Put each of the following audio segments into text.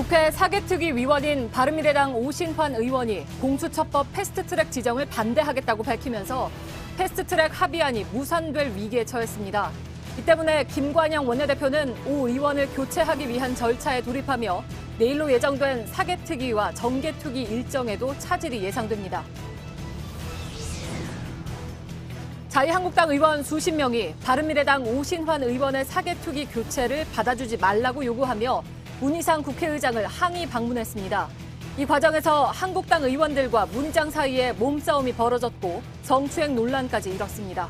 국회 사개특위 위원인 바른미래당 오신환 의원이 공수처법 패스트트랙 지정을 반대하겠다고 밝히면서 패스트트랙 합의안이 무산될 위기에 처했습니다. 이 때문에 김관영 원내대표는 오 의원을 교체하기 위한 절차에 돌입하며 내일로 예정된 사개특위와 정개특위 일정에도 차질이 예상됩니다. 자유한국당 의원 수십 명이 바른미래당 오신환 의원의 사개특위 교체를 받아주지 말라고 요구하며 문희상 국회의장을 항의 방문했습니다. 이 과정에서 한국당 의원들과 문장 사이에 몸싸움이 벌어졌고 성추행 논란까지 일었습니다.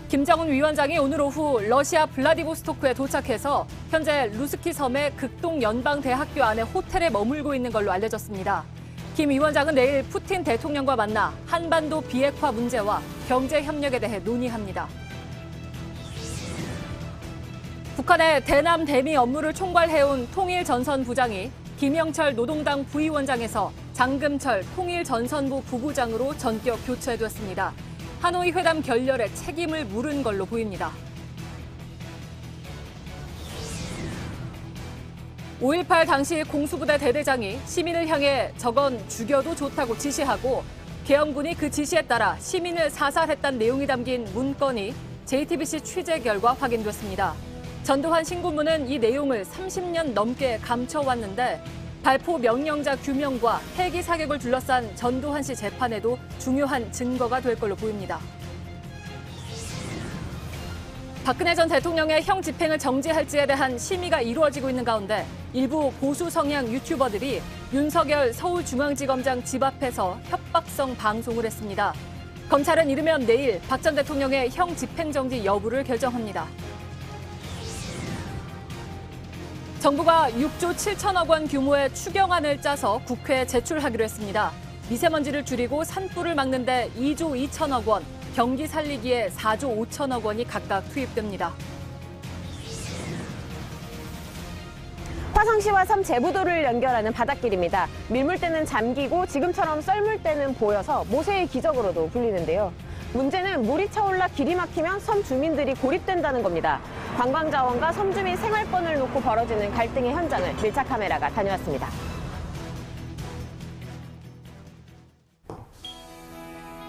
김정은 위원장이 오늘 오후 러시아 블라디보스토크에 도착해서 현재 루스키 섬의 극동연방대학교 안에 호텔에 머물고 있는 걸로 알려졌습니다. 김 위원장은 내일 푸틴 대통령과 만나 한반도 비핵화 문제와 경제 협력에 대해 논의합니다. 북한의 대남 대미 업무를 총괄해온 통일전선 부장이 김영철 노동당 부위원장에서 장금철 통일전선부 부부장으로 전격 교체됐습니다. 하노이 회담 결렬에 책임을 물은 걸로 보입니다. 5.18 당시 공수부대 대대장이 시민을 향해 저건 죽여도 좋다고 지시하고 계엄군이 그 지시에 따라 시민을 사살했다는 내용이 담긴 문건이 JTBC 취재 결과 확인됐습니다. 전두환 신군부는 이 내용을 30년 넘게 감춰왔는데 발포 명령자 규명과 헬기 사격을 둘러싼 전두환 씨 재판에도 중요한 증거가 될 걸로 보입니다. 박근혜 전 대통령의 형 집행을 정지할지에 대한 심의가 이루어지고 있는 가운데 일부 보수 성향 유튜버들이 윤석열 서울중앙지검장 집 앞에서 협박성 방송을 했습니다. 검찰은 이르면 내일 박 전 대통령의 형 집행 정지 여부를 결정합니다. 정부가 6조 7천억 원 규모의 추경안을 짜서 국회에 제출하기로 했습니다. 미세먼지를 줄이고 산불을 막는 데 2조 2천억 원, 경기 살리기에 4조 5천억 원이 각각 투입됩니다. 화성시와 섬제부도를 연결하는 바닷길입니다. 밀물 때는 잠기고 지금처럼 썰물 때는 보여서 모세의 기적으로도 불리는데요. 문제는 물이 차올라 길이 막히면 섬 주민들이 고립된다는 겁니다. 관광자원과 섬 주민 생활권을 놓고 벌어지는 갈등의 현장을 밀착 카메라가 다녀왔습니다.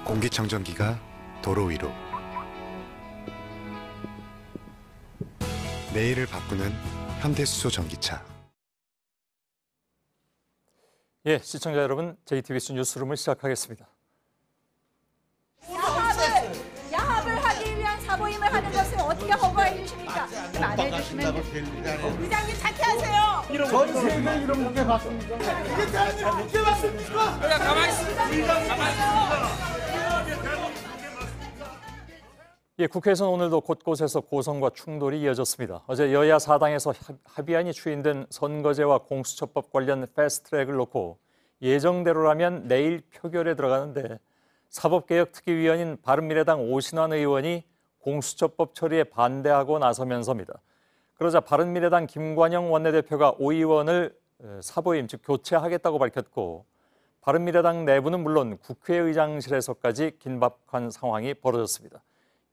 공기청정기가 도로 위로. 내일을 바꾸는 현대수소 전기차. 예, 시청자 여러분, JTBC 뉴스룸을 시작하겠습니다. 야합을 하기 위한 사보임을 하는 것을 어떻게 허가해 주십니까? 좀 안 해주시면 의장님 자퇴하세요. 전 세계 이런 무게 받습니까? 이게 대한민국 무게 받습니까? 그냥 가만히 있습니다. 예, 국회에서는 오늘도 곳곳에서 고성과 충돌이 이어졌습니다. 어제 여야 사당에서 합의안이 추인된 선거제와 공수처법 관련 패스트트랙을 놓고 예정대로라면 내일 표결에 들어가는데 사법개혁특위위원인 바른미래당 오신환 의원이 공수처법 처리에 반대하고 나서면서입니다. 그러자 바른미래당 김관영 원내대표가 오 의원을 사보임, 즉 교체하겠다고 밝혔고 바른미래당 내부는 물론 국회의장실에서까지 긴박한 상황이 벌어졌습니다.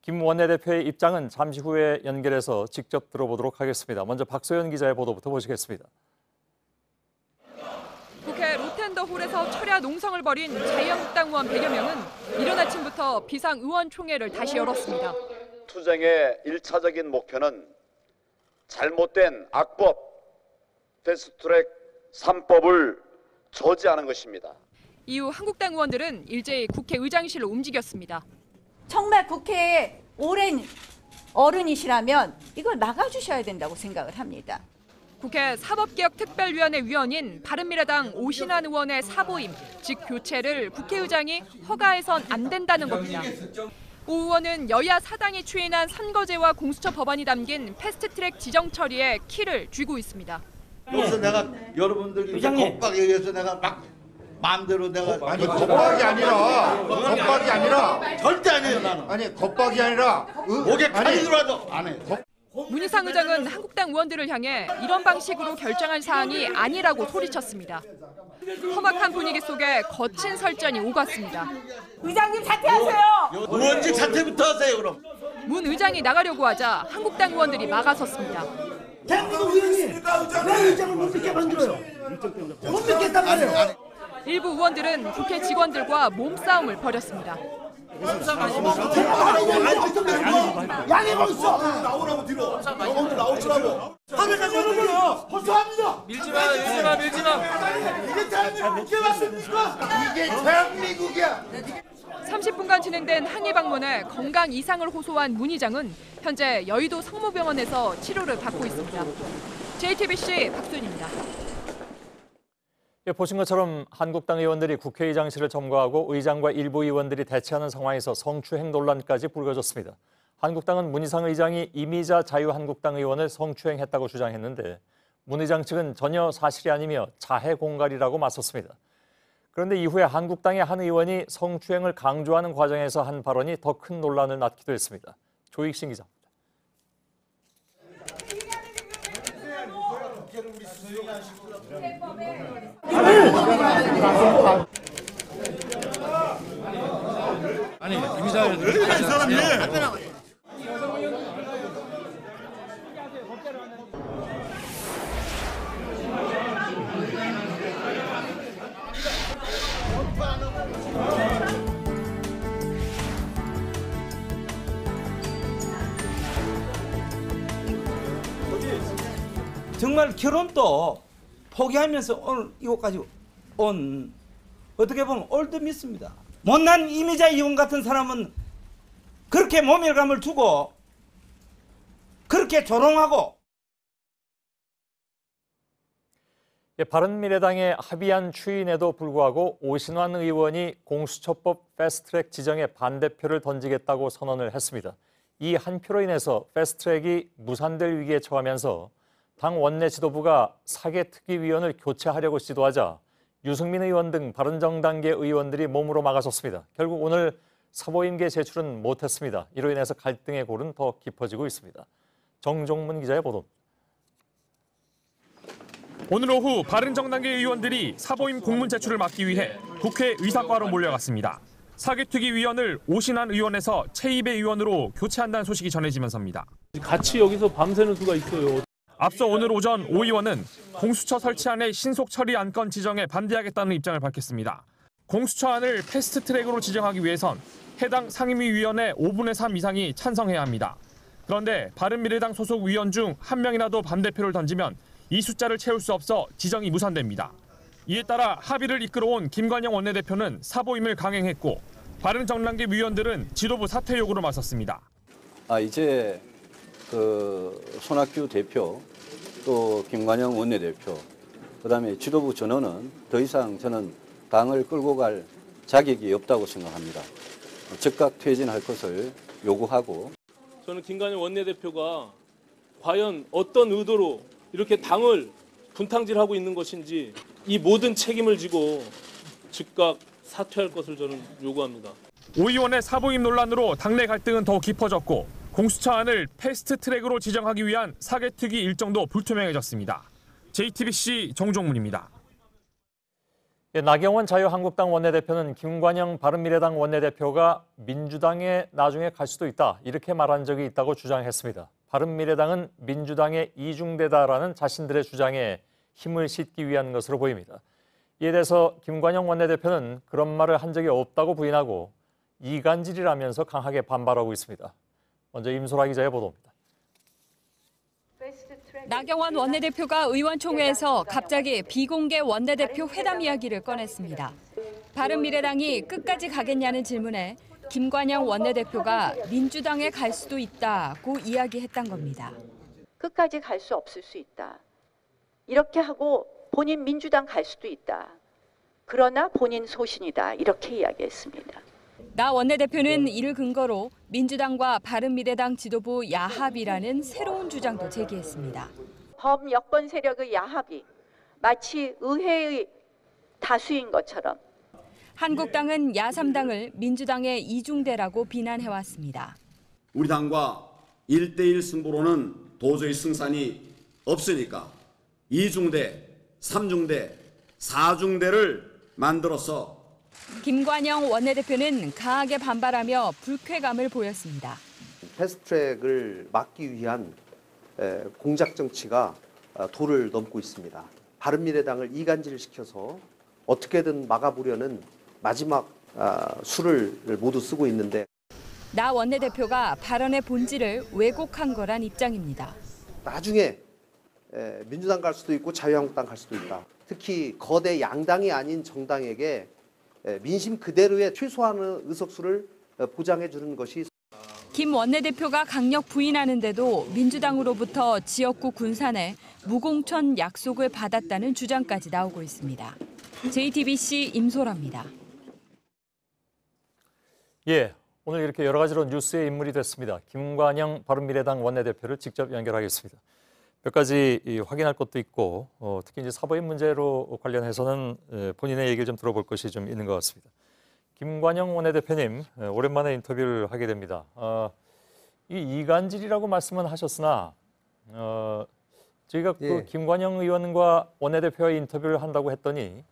김 원내대표의 입장은 잠시 후에 연결해서 직접 들어보도록 하겠습니다. 먼저 박소연 기자의 보도부터 보시겠습니다. 국회 로텐더홀에서 철야 농성을 벌인 자유한국당 의원 100여 명은 이른 아침부터 비상의원총회를 다시 열었습니다. 투쟁의 1차적인 목표는 잘못된 악법, 패스트트랙 3법을 저지하는 것입니다. 이후 한국당 의원들은 일제히 국회의장실로 움직였습니다. 정말 국회에 오랜 어른이시라면 이걸 막아주셔야 된다고 생각을 합니다. 국회 사법개혁특별위원회 위원인 바른미래당 오신환 의원의 사보임, 즉 교체를 국회의장이 허가해선 안 된다는 겁니다. 오 의원은 여야 사당이 추인한 선거제와 공수처 법안이 담긴 패스트트랙 지정 처리에 키를 쥐고 있습니다. 여기서 내가 여러분들 겁박에 의해서 내가 막 마음대로 내가 아니 겁박이 아니라 절대 아니에요 나는. 아니 겁박이 아니라 목에 칼이 들어와도 안 해. 문희상 의장은 한국당 의원들을 향해 이런 방식으로 결정한 사항이 아니라고 소리쳤습니다. 험악한 분위기 속에 거친 설전이 오갔습니다. 의장님 자퇴하세요. 의원직 사퇴부터 하세요 그럼. 문 의장이 나가려고 하자 한국당 의원들이 막아섰습니다. 대한민국 의원이 왜 의장을 못 믿게 만들어요? 못 믿겠단 말이에요. 일부 의원들은 국회 직원들과 몸싸움을 벌였습니다. 양해가 있어. 나오라고 뒤로. 저분들 나오시라고. 하면서 여러분요. 호소합니다. 밀지 마. 이게 대한민국에 맞습니까? 이게 대한민국이야. 30분간 진행된 항의 방문에 건강 이상을 호소한 문 의장은 현재 여의도 성모병원에서 치료를 받고 있습니다. JTBC 박순입니다. 보신 것처럼 한국당 의원들이 국회의장실을 점거하고 의장과 일부 의원들이 대치하는 상황에서 성추행 논란까지 불거졌습니다. 한국당은 문희상 의장이 이미자 자유한국당 의원을 성추행했다고 주장했는데 문 의장 측은 전혀 사실이 아니며 자해 공갈이라고 맞섰습니다. 그런데 이후에 한국당의 한 의원이 성추행을 강조하는 과정에서 한 발언이 더 큰 논란을 낳기도 했습니다. 조익신 기자입니다. 아니 이미자 이 사람이 정말 결혼도 포기하면서 오늘 이곳까지 온 어떻게 보면 올드미스입니다. 못난 이미자 의원 같은 사람은 그렇게 모멸감을 주고 그렇게 조롱하고 바른미래당에 합의한 추인에도 불구하고 오신환 의원이 공수처법 패스트트랙 지정에 반대표를 던지겠다고 선언을 했습니다. 이 한 표로 인해서 패스트트랙이 무산될 위기에 처하면서 당 원내 지도부가 사개특위위원을 교체하려고 시도하자 유승민 의원 등 바른정당계 의원들이 몸으로 막아섰습니다. 결국 오늘 사보임계 제출은 못했습니다. 이로 인해서 갈등의 골은 더 깊어지고 있습니다. 정종문 기자의 보도입니다. 오늘 오후 바른정당계 의원들이 사보임 공문 제출을 막기 위해 국회 의사과로 몰려갔습니다. 사개특위위원을 오신환 의원에서 최입의 의원으로 교체한다는 소식이 전해지면서입니다. 같이 여기서 밤새는 수가 있어요. 앞서 오늘 오전 오 의원은 공수처 설치안의 신속 처리 안건 지정에 반대하겠다는 입장을 밝혔습니다. 공수처안을 패스트트랙으로 지정하기 위해선 해당 상임위원회 5분의 3 이상이 찬성해야 합니다. 그런데 바른미래당 소속 위원 중 한 명이라도 반대표를 던지면 이 숫자를 채울 수 없어 지정이 무산됩니다. 이에 따라 합의를 이끌어온 김관영 원내대표는 사보임을 강행했고 바른정당계 위원들은 지도부 사퇴 요구로 맞섰습니다. 이제 손학규 대표 또 김관영 원내대표 그다음에 지도부 전원은 더 이상 저는 당을 끌고 갈 자격이 없다고 생각합니다. 즉각 퇴진할 것을 요구하고 저는 김관영 원내대표가 과연 어떤 의도로 이렇게 당을 분탕질하고 있는 것인지 이 모든 책임을 지고 즉각 사퇴할 것을 저는 요구합니다. 오 의원의 사보임 논란으로 당내 갈등은 더 깊어졌고 공수처안을 패스트트랙으로 지정하기 위한 사개특위 일정도 불투명해졌습니다. JTBC 정종문입니다. 나경원 자유한국당 원내대표는 김관영 바른미래당 원내대표가 민주당에 나중에 갈 수도 있다 이렇게 말한 적이 있다고 주장했습니다. 바른미래당은 민주당의 이중대다라는 자신들의 주장에 힘을 싣기 위한 것으로 보입니다. 이에 대해서 김관영 원내대표는 그런 말을 한 적이 없다고 부인하고 이간질이라면서 강하게 반발하고 있습니다. 먼저 임소라 기자의 보도입니다. 나경원 원내대표가 의원총회에서 갑자기 비공개 원내대표 회담 이야기를 꺼냈습니다. 바른미래당이 끝까지 가겠냐는 질문에 김관영 원내대표가 민주당에 갈 수도 있다고 이야기했단 겁니다. 끝까지 갈 수 없을 수 있다. 이렇게 하고 본인 민주당 갈 수도 있다. 그러나 본인 소신이다. 이렇게 이야기했습니다. 나 원내대표는 이를 근거로 민주당과 바른미래당 지도부 야합이라는 새로운 주장도 제기했습니다. 범여권 세력의 야합이 마치 의회의 다수인 것처럼 한국당은 야3당을 민주당의 이중대라고 비난해왔습니다. 우리 당과 1대1 승부로는 도저히 승산이 없으니까 2중대, 3중대, 4중대를 만들어서 김관영 원내대표는 강하게 반발하며 불쾌감을 보였습니다. 패스트트랙을 막기 위한 공작 정치가 도를 넘고 있습니다. 바른미래당을 이간질시켜서 어떻게든 막아보려는 마지막 수를 모두 쓰고 있는데 나 원내대표가 발언의 본질을 왜곡한 거란 입장입니다. 나중에 민주당 갈 수도 있고 자유한국당 갈 수도 있다. 특히 거대 양당이 아닌 정당에게 민심 그대로의 최소한의 의석수를 보장해 주는 것이 김 원내대표가 강력 부인하는데도 민주당으로부터 지역구 군산에 무공천 약속을 받았다는 주장까지 나오고 있습니다. JTBC 임소라입니다. 예, 오늘 이렇게 여러 가지로 뉴스의 인물이 됐습니다. 김관영 바른미래당 원내대표를 직접 연결하겠습니다. 몇 가지 확인할 것도 있고 특히 이제 사보임 문제로 관련해서는 본인의 얘기를 좀 들어볼 것이 좀 있는 것 같습니다. 김관영 원내대표님, 오랜만에 인터뷰를 하게 됩니다. 이 이간질이라고 말씀은 하셨으나 저희가 그 김관영 의원과 원내대표의 인터뷰를 한다고 했더니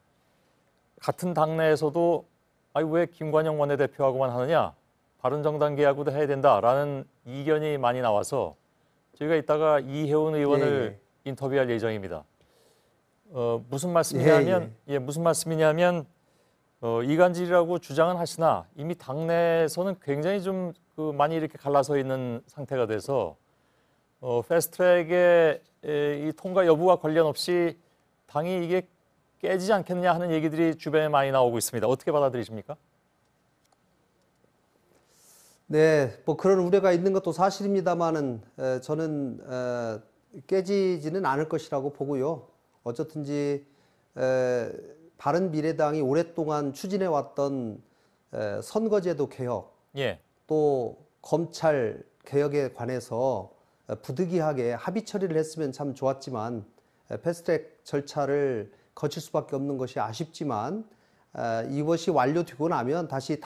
같은 당내에서도 아니 왜 김관영 원내대표하고만 하느냐, 바른정당계하고도 해야 된다라는 이견이 많이 나와서 저희가 이따가 이혜원 의원을 인터뷰할 예정입니다. 무슨 말씀이냐면 무슨 말씀이냐면 이간질이라고 주장은 하시나 이미 당내에서는 굉장히 좀 많이 이렇게 갈라서 있는 상태가 돼서 패스트트랙의 이 통과 여부와 관련 없이 당이 이게 깨지지 않겠느냐 하는 얘기들이 주변에 많이 나오고 있습니다. 어떻게 받아들이십니까? 네, 뭐 그런 우려가 있는 것도 사실입니다만은 저는 깨지지는 않을 것이라고 보고요. 어쨌든지 바른미래당이 오랫동안 추진해왔던 선거제도 개혁, 또 검찰 개혁에 관해서 부득이하게 합의 처리를 했으면 참 좋았지만 패스트트랙 절차를 거칠 수밖에 없는 것이 아쉽지만 이것이 완료되고 나면 다시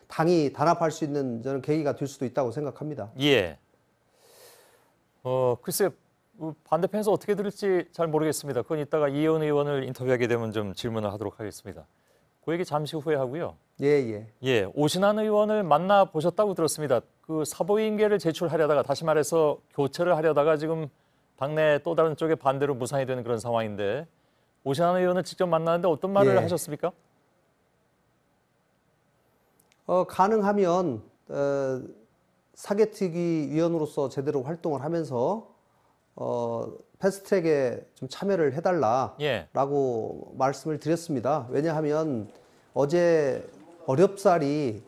당이 단합할 수 있는 저는 계기가 될 수도 있다고 생각합니다. 예. 글쎄 반대편에서 어떻게 들을지 잘 모르겠습니다. 그건 이따가 이혜원 의원을 인터뷰하게 되면 좀 질문을 하도록 하겠습니다. 그 얘기 잠시 후에 하고요. 예, 오신환 의원을 만나 보셨다고 들었습니다. 그 사보임계를 제출하려다가 다시 말해서 교체를 하려다가 지금 당내 또 다른 쪽에 반대로 무산이 되는 그런 상황인데 오신환 의원을 직접 만나는데 어떤 말을 하셨습니까? 가능하면 사개특위 위원으로서 제대로 활동을 하면서 패스트트랙에 좀 참여를 해달라라고 말씀을 드렸습니다. 왜냐하면 어제 어렵사리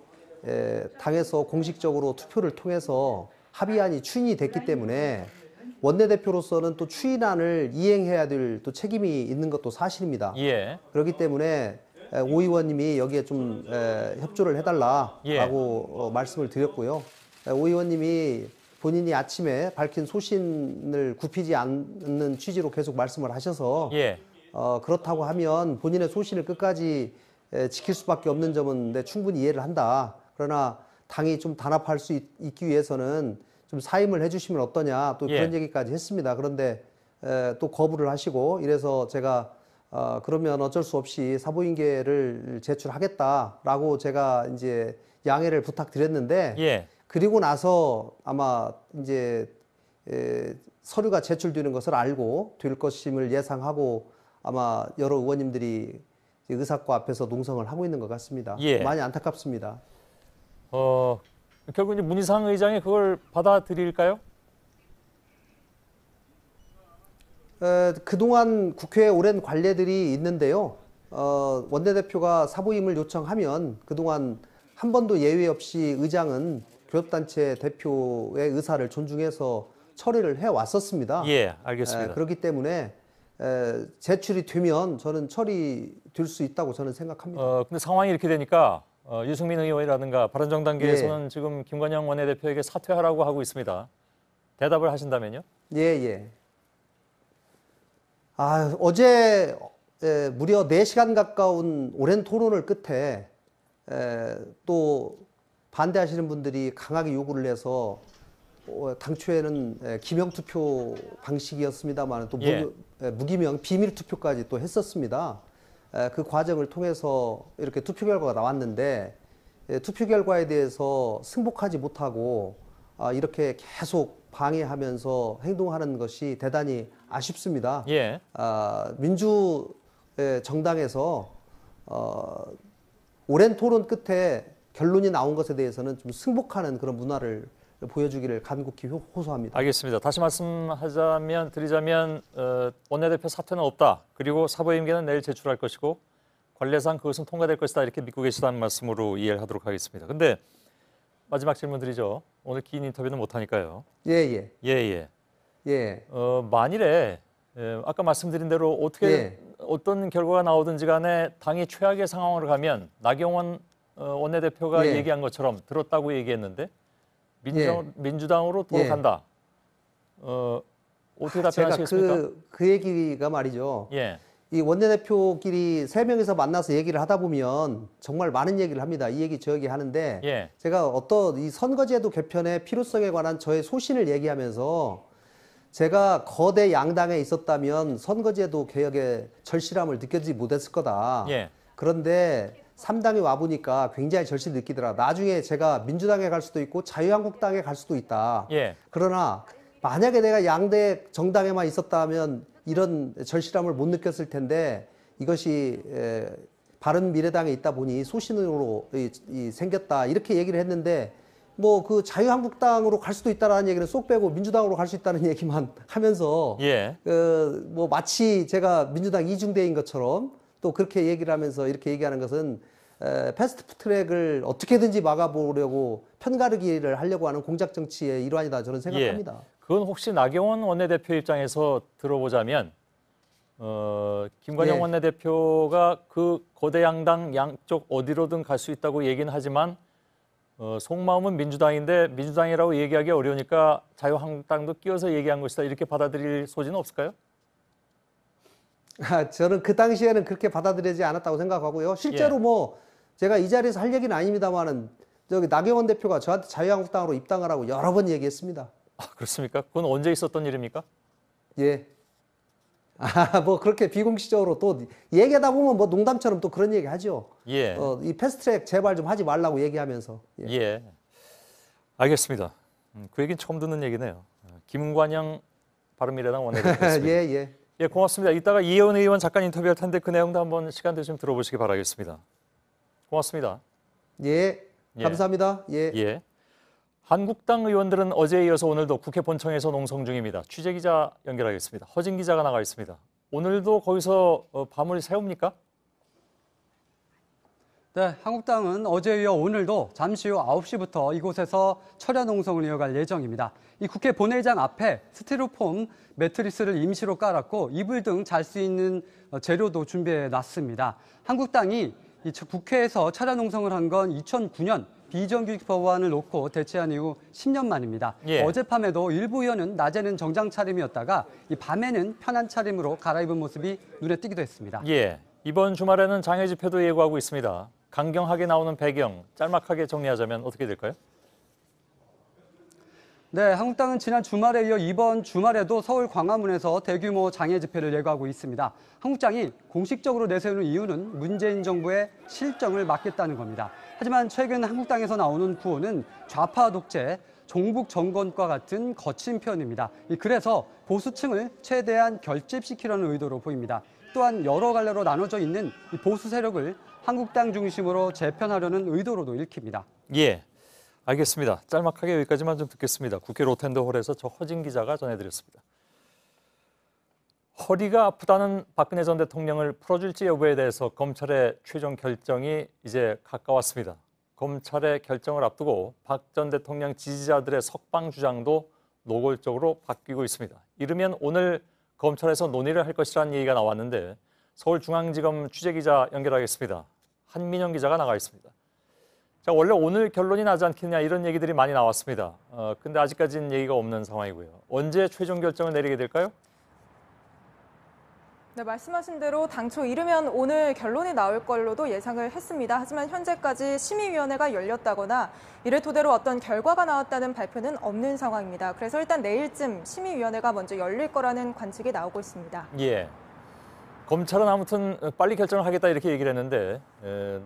당에서 공식적으로 투표를 통해서 합의안이 추인이 됐기 때문에 원내대표로서는 또 추인안을 이행해야 될 또 책임이 있는 것도 사실입니다. 그렇기 때문에 오 의원님이 여기에 좀 협조를 해달라라고 말씀을 드렸고요. 오 의원님이 본인이 아침에 밝힌 소신을 굽히지 않는 취지로 계속 말씀을 하셔서 그렇다고 하면 본인의 소신을 끝까지 지킬 수밖에 없는 점은 충분히 이해를 한다. 그러나 당이 좀 단합할 수 있기 위해서는 좀 사임을 해주시면 어떠냐 또 그런 얘기까지 했습니다. 그런데 또 거부를 하시고 이래서 제가 그러면 어쩔 수 없이 사보임계를 제출하겠다라고 제가 이제 양해를 부탁드렸는데 그리고 나서 아마 이제 서류가 제출되는 것을 알고 될 것임을 예상하고 아마 여러 의원님들이 의사과 앞에서 농성을 하고 있는 것 같습니다. 많이 안타깝습니다. 결국 이제 문희상 의장이 그걸 받아들일까요? 그동안 국회에 오랜 관례들이 있는데요. 원내대표가 사보임을 요청하면 그동안 한 번도 예외 없이 의장은 교섭단체 대표의 의사를 존중해서 처리를 해왔었습니다. 알겠습니다. 그렇기 때문에 제출이 되면 저는 처리될 수 있다고 저는 생각합니다. 근데 상황이 이렇게 되니까 유승민 의원이라든가 바른정당계에서는 지금 김관영 원내대표에게 사퇴하라고 하고 있습니다. 대답을 하신다면요? 어제 무려 4시간 가까운 오랜 토론을 끝에 또 반대하시는 분들이 강하게 요구를 해서 당초에는 기명투표 방식이었습니다만 또 무기명 비밀투표까지 또 했었습니다. 그 과정을 통해서 이렇게 투표 결과가 나왔는데 투표 결과에 대해서 승복하지 못하고 이렇게 계속 방해하면서 행동하는 것이 대단히 아쉽습니다. 예. 민주 정당에서 오랜 토론 끝에 결론이 나온 것에 대해서는 좀 승복하는 그런 문화를 보여주기를 간곡히 호소합니다. 알겠습니다. 다시 드리자면 원내대표 사퇴는 없다. 그리고 사보임계는 내일 제출할 것이고 관례상 그것은 통과될 것이다. 이렇게 믿고 계시다는 말씀으로 이해를 하도록 하겠습니다. 근데 마지막 질문 드리죠. 오늘 긴 인터뷰는 못하니까요. 예. 만일에 아까 말씀드린 대로 어떤 결과가 나오든지 간에 당이 최악의 상황으로 가면 나경원 원내대표가 얘기한 것처럼 들었다고 얘기했는데 민주당으로 돌아간다. 어떻게 답변하시겠습니까? 제가 그 얘기가 말이죠. 이 원내대표끼리 3명이서 만나서 얘기를 하다 보면 정말 많은 얘기를 합니다. 이 얘기 저 얘기 하는데 제가 어떤 이 선거제도 개편의 필요성에 관한 저의 소신을 얘기하면서 제가 거대 양당에 있었다면 선거제도 개혁의 절실함을 느끼지 못했을 거다. 그런데 3당에 와보니까 굉장히 절실히 느끼더라. 나중에 제가 민주당에 갈 수도 있고 자유한국당에 갈 수도 있다. 그러나 만약에 내가 양대 정당에만 있었다면 이런 절실함을 못 느꼈을 텐데 이것이 바른미래당에 있다 보니 소신으로 생겼다. 이렇게 얘기를 했는데 뭐 그 자유한국당으로 갈 수도 있다라는 얘기는 쏙 빼고 민주당으로 갈 수 있다는 얘기만 하면서 뭐 마치 제가 민주당 이중대인 것처럼 또 그렇게 얘기를 하면서 이렇게 얘기하는 것은 패스트트랙을 어떻게든지 막아보려고 편가르기를 하려고 하는 공작 정치의 일환이다 저는 생각합니다. 그건 혹시 나경원 원내대표 입장에서 들어보자면 김관영 원내대표가 그 거대 양당 양쪽 어디로든 갈 수 있다고 얘기는 하지만 속마음은 민주당인데 민주당이라고 얘기하기 어려우니까 자유한국당도 끼워서 얘기한 것이다. 이렇게 받아들일 소지는 없을까요? 저는 그 당시에는 그렇게 받아들이지 않았다고 생각하고요. 실제로 뭐 제가 이 자리에서 할 얘기는 아닙니다만은 저기 나경원 대표가 저한테 자유한국당으로 입당을 하고 여러 번 얘기했습니다. 그렇습니까? 그건 언제 있었던 일입니까? 뭐 그렇게 비공식적으로 또 얘기하다 보면 뭐 농담처럼 또 그런 얘기 하죠. 이 패스트트랙 제발 좀 하지 말라고 얘기하면서. 알겠습니다. 그 얘기는 처음 듣는 얘기네요. 김관영 바른미래당 원내대표였습니다. 고맙습니다. 이따가 이혜원 의원 잠깐 인터뷰할 텐데 그 내용도 한번 시간 되시면 들어보시기 바라겠습니다. 고맙습니다. 감사합니다. 한국당 의원들은 어제에 이어서 오늘도 국회 본청에서 농성 중입니다. 취재기자 연결하겠습니다. 허진 기자가 나가 있습니다. 오늘도 거기서 밤을 새웁니까? 네, 한국당은 어제에 이어 오늘도 잠시 후 9시부터 이곳에서 철야 농성을 이어갈 예정입니다. 이 국회 본회의장 앞에 스티로폼 매트리스를 임시로 깔았고 이불 등 잘 수 있는 재료도 준비해 놨습니다. 한국당이 국회에서 철야 농성을 한 건 2009년 비정규직 법안을 놓고 대체한 이후 10년 만입니다. 어젯밤에도 일부 의원은 낮에는 정장 차림이었다가 이 밤에는 편한 차림으로 갈아입은 모습이 눈에 띄기도 했습니다. 이번 주말에는 장애 집회도 예고하고 있습니다. 강경하게 나오는 배경, 짤막하게 정리하자면 어떻게 될까요? 네, 한국당은 지난 주말에 이어 이번 주말에도 서울 광화문에서 대규모 장애 집회를 예고하고 있습니다. 한국당이 공식적으로 내세우는 이유는 문재인 정부의 실정을 막겠다는 겁니다. 하지만 최근 한국당에서 나오는 구호는 좌파 독재, 종북 정권과 같은 거친 표현입니다. 그래서 보수층을 최대한 결집시키려는 의도로 보입니다. 또한 여러 갈래로 나눠져 있는 보수 세력을 한국당 중심으로 재편하려는 의도로도 읽힙니다. 알겠습니다. 짤막하게 여기까지만 좀 듣겠습니다. 국회 로텐더홀에서 저 허진 기자가 전해드렸습니다. 허리가 아프다는 박근혜 전 대통령을 풀어줄지 여부에 대해서 검찰의 최종 결정이 이제 가까웠습니다. 검찰의 결정을 앞두고 박 전 대통령 지지자들의 석방 주장도 노골적으로 바뀌고 있습니다. 이르면 오늘 검찰에서 논의를 할 것이라는 얘기가 나왔는데 서울중앙지검 취재기자 연결하겠습니다. 한민영 기자가 나가 있습니다. 자, 원래 오늘 결론이 나지 않겠냐 이런 얘기들이 많이 나왔습니다. 근데 아직까지는 얘기가 없는 상황이고요. 언제 최종 결정을 내리게 될까요? 네, 말씀하신 대로 당초 이르면 오늘 결론이 나올 걸로도 예상을 했습니다. 하지만 현재까지 심의위원회가 열렸다거나 이를 토대로 어떤 결과가 나왔다는 발표는 없는 상황입니다. 그래서 일단 내일쯤 심의위원회가 먼저 열릴 거라는 관측이 나오고 있습니다. 검찰은 아무튼 빨리 결정을 하겠다 이렇게 얘기를 했는데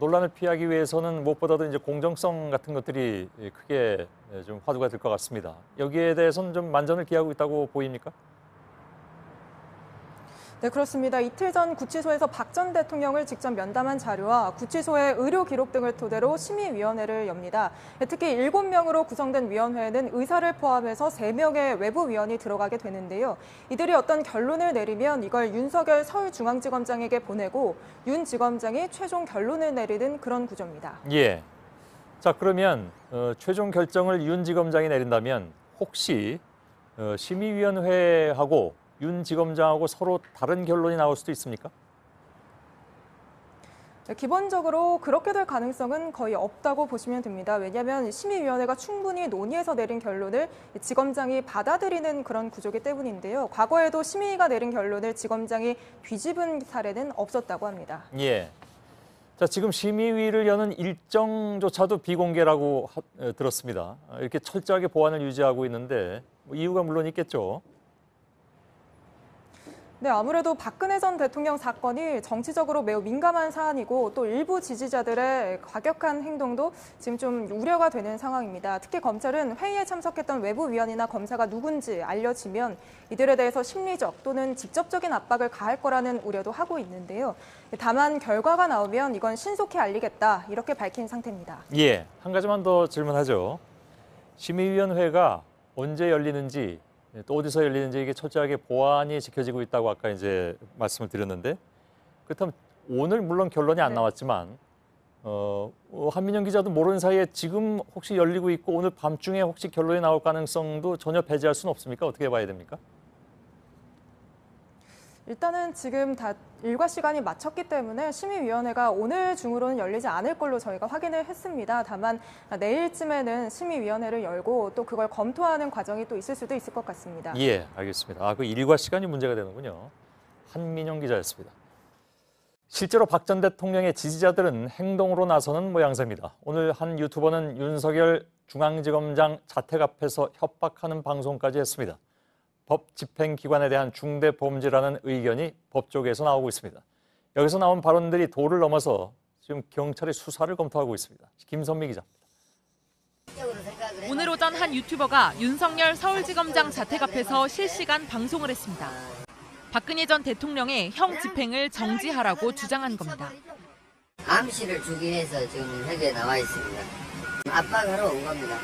논란을 피하기 위해서는 무엇보다도 이제 공정성 같은 것들이 크게 좀 화두가 될 것 같습니다. 여기에 대해서는 좀 만전을 기하고 있다고 보입니까? 네, 그렇습니다. 이틀 전 구치소에서 박 전 대통령을 직접 면담한 자료와 구치소의 의료 기록 등을 토대로 심의위원회를 엽니다. 특히 7명으로 구성된 위원회에는 의사를 포함해서 3명의 외부 위원이 들어가게 되는데요. 이들이 어떤 결론을 내리면 이걸 윤석열 서울중앙지검장에게 보내고 윤 지검장이 최종 결론을 내리는 그런 구조입니다. 예. 자, 그러면 최종 결정을 윤 지검장이 내린다면 혹시 심의위원회하고 윤 지검장하고 서로 다른 결론이 나올 수도 있습니까? 네, 기본적으로 그렇게 될 가능성은 거의 없다고 보시면 됩니다. 왜냐하면 심의위원회가 충분히 논의해서 내린 결론을 지검장이 받아들이는 그런 구조이기 때문인데요. 과거에도 심의가 내린 결론을 지검장이 뒤집은 사례는 없었다고 합니다. 예. 자, 지금 심의위를 여는 일정조차도 비공개라고 들었습니다. 이렇게 철저하게 보안을 유지하고 있는데 이유가 물론 있겠죠. 네, 아무래도 박근혜 전 대통령 사건이 정치적으로 매우 민감한 사안이고 또 일부 지지자들의 과격한 행동도 지금 좀 우려가 되는 상황입니다. 특히 검찰은 회의에 참석했던 외부 위원이나 검사가 누군지 알려지면 이들에 대해서 심리적 또는 직접적인 압박을 가할 거라는 우려도 하고 있는데요. 다만 결과가 나오면 이건 신속히 알리겠다 이렇게 밝힌 상태입니다. 예, 한 가지만 더 질문하죠. 심의위원회가 언제 열리는지 또 어디서 열리는지 이게 철저하게 보안이 지켜지고 있다고 아까 이제 말씀을 드렸는데 그렇다면 오늘 물론 결론이 안 나왔지만 한민영 기자도 모르는 사이에 지금 혹시 열리고 있고 오늘 밤중에 혹시 결론이 나올 가능성도 전혀 배제할 수는 없습니까? 어떻게 봐야 됩니까? 일단은 지금 다 일과 시간이 맞췄기 때문에 심의위원회가 오늘 중으로는 열리지 않을 걸로 저희가 확인을 했습니다. 다만 내일쯤에는 심의위원회를 열고 또 그걸 검토하는 과정이 또 있을 수도 있을 것 같습니다. 예, 알겠습니다. 그 일과 시간이 문제가 되는군요. 한민영 기자였습니다. 실제로 박 전 대통령의 지지자들은 행동으로 나서는 모양새입니다. 오늘 한 유튜버는 윤석열 중앙지검장 자택 앞에서 협박하는 방송까지 했습니다. 법 집행기관에 대한 중대범죄라는 의견이 법조계에서 나오고 있습니다. 여기서 나온 발언들이 도를 넘어서 지금 경찰이 수사를 검토하고 있습니다. 김선미 기자입니다. 오늘 오전 한 유튜버가 윤석열 서울지검장 자택 앞에서 실시간 방송을 했습니다. 박근혜 전 대통령의 형 집행을 정지하라고 주장한 겁니다. 암시를 주기 위해서 지금 현재 나와 있습니다. 압박하러 온 겁니다.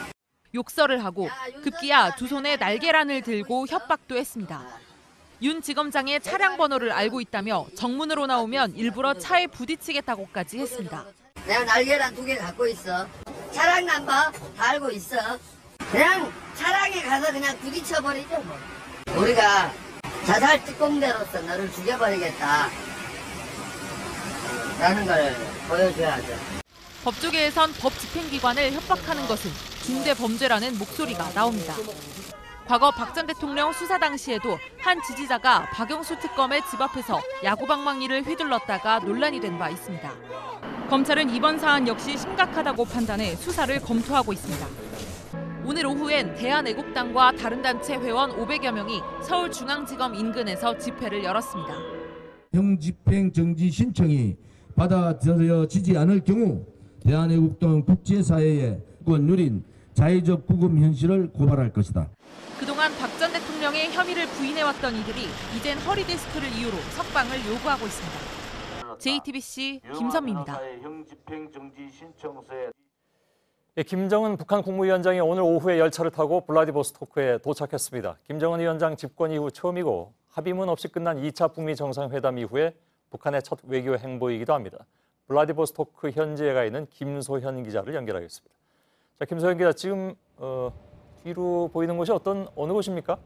욕설을 하고 급기야 두 손에 날계란을 들고 협박도 했습니다. 윤 지검장의 차량 번호를 알고 있다며 정문으로 나오면 일부러 차에 부딪히겠다고까지 했습니다. 내가 날계란 2개 갖고 있어. 차량 넘버 다 알고 있어. 그냥 차량에 가서 그냥 부딪혀버리죠 뭐. 우리가 자살 특공대로서 너를 죽여버리겠다 라는 걸 보여줘야죠. 법조계에선 법 집행기관을 협박하는 것은 중대범죄라는 목소리가 나옵니다. 과거 박 전 대통령 수사 당시에도 한 지지자가 박영수 특검의 집 앞에서 야구방망이를 휘둘렀다가 논란이 된 바 있습니다. 검찰은 이번 사안 역시 심각하다고 판단해 수사를 검토하고 있습니다. 오늘 오후엔 대한애국당과 다른 단체 회원 500여 명이 서울중앙지검 인근에서 집회를 열었습니다. 형 집행 정지 신청이 받아들여지지 않을 경우 대한애국당은 국제사회에 누린 자의적 구금 현실을 고발할 것이다. 그동안 박 전 대통령의 혐의를 부인해왔던 이들이 이젠 허리 디스크를 이유로 석방을 요구하고 있습니다. JTBC 김선미입니다. 김정은 북한 국무위원장이 오늘 오후에 열차를 타고 블라디보스토크에 도착했습니다. 김정은 위원장 집권 이후 처음이고 합의문 없이 끝난 2차 북미 정상회담 이후에 북한의 첫 외교 행보이기도 합니다. 블라디보스토크 현지에 가 있는 김소현 기자를 연결하겠습니다. 자, 김소현 기자, 지금 뒤로 보이는 곳이 어느 곳입니까?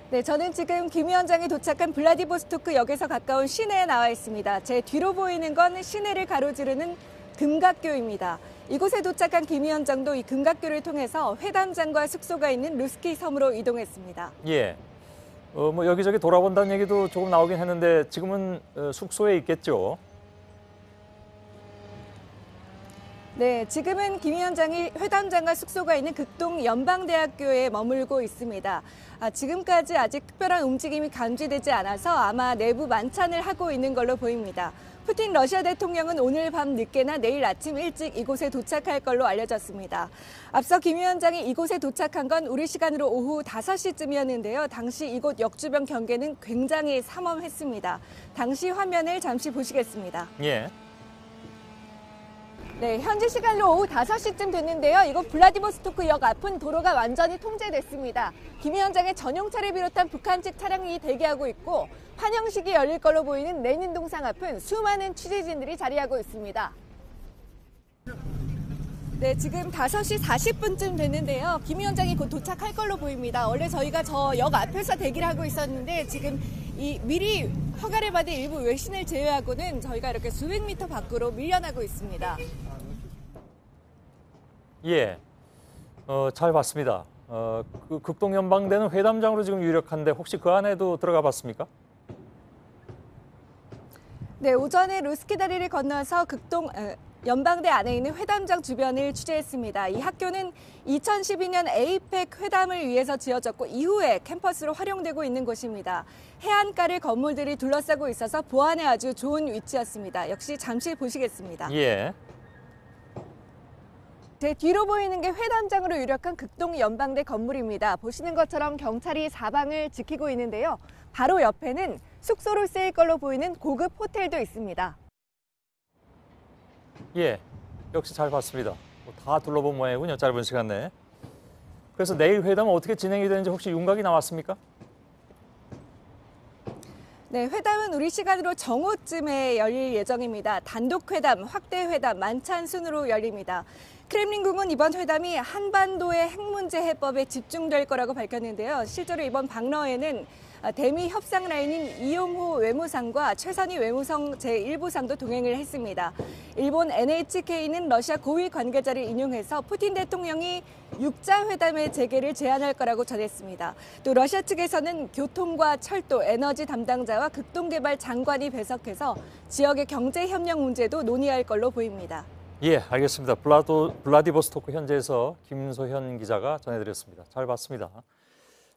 네, 저는 지금 김 위원장이 도착한 블라디보스토크 역에서 가까운 시내에 나와 있습니다. 제 뒤로 보이는 건 시내를 가로지르는 금각교입니다. 이곳에 도착한 김 위원장도 이 금각교를 통해서 회담장과 숙소가 있는 루스키 섬으로 이동했습니다. 예. 여기저기 돌아본다는 얘기도 조금 나오긴 했는데 지금은 숙소에 있겠죠? 네, 지금은 김 위원장이 회담장과 숙소가 있는 극동 연방대학교에 머물고 있습니다. 지금까지 아직 특별한 움직임이 감지되지 않아서 아마 내부 만찬을 하고 있는 걸로 보입니다. 푸틴 러시아 대통령은 오늘 밤 늦게나 내일 아침 일찍 이곳에 도착할 걸로 알려졌습니다. 앞서 김 위원장이 이곳에 도착한 건 우리 시간으로 오후 5시쯤이었는데요. 당시 이곳 역주변 경계는 굉장히 삼엄했습니다. 당시 화면을 잠시 보시겠습니다. 예. 네, 현지 시간으로 오후 5시쯤 됐는데요. 이곳 블라디보스토크 역 앞은 도로가 완전히 통제됐습니다. 김 위원장의 전용차를 비롯한 북한 측 차량이 대기하고 있고 환영식이 열릴 걸로 보이는 레닌 동상 앞은 수많은 취재진들이 자리하고 있습니다. 네, 지금 5시 40분쯤 됐는데요. 김 위원장이 곧 도착할 걸로 보입니다. 원래 저희가 저 역 앞에서 대기를 하고 있었는데 지금 미리 허가를 받은 일부 외신을 제외하고는 저희가 이렇게 수백 미터 밖으로 밀려나고 있습니다. 예, 잘 봤습니다. 그 극동연방대는 회담장으로 지금 유력한데 혹시 그 안에도 들어가 봤습니까? 네, 오전에 루스키 다리를 건너서 극동 연방대 안에 있는 회담장 주변을 취재했습니다. 이 학교는 2012년 에이펙 회담을 위해서 지어졌고 이후에 캠퍼스로 활용되고 있는 곳입니다. 해안가를 건물들이 둘러싸고 있어서 보안에 아주 좋은 위치였습니다. 역시 잠시 보시겠습니다. 예. 제 뒤로 보이는 게 회담장으로 유력한 극동 연방대 건물입니다. 보시는 것처럼 경찰이 사방을 지키고 있는데요. 바로 옆에는 숙소로 쓰일 걸로 보이는 고급 호텔도 있습니다. 예, 역시 잘 봤습니다. 다 둘러본 모양이군요, 짧은 시간 내에. 그래서 내일 회담은 어떻게 진행이 되는지 혹시 윤곽이 나왔습니까? 네, 회담은 우리 시간으로 정오쯤에 열릴 예정입니다. 단독 회담, 확대 회담, 만찬 순으로 열립니다. 크렘린궁은 이번 회담이 한반도의 핵 문제 해법에 집중될 거라고 밝혔는데요. 실제로 이번 박러에는 대미 협상 라인인 이용호 외무상과 최선희 외무성 제1부상도 동행을 했습니다. 일본 NHK는 러시아 고위 관계자를 인용해서 푸틴 대통령이 육자 회담의 재개를 제안할 거라고 전했습니다. 또 러시아 측에서는 교통과 철도, 에너지 담당자와 극동개발 장관이 배석해서 지역의 경제 협력 문제도 논의할 걸로 보입니다. 예, 알겠습니다. 블라디보스토크 현지에서 김소현 기자가 전해드렸습니다. 잘 봤습니다.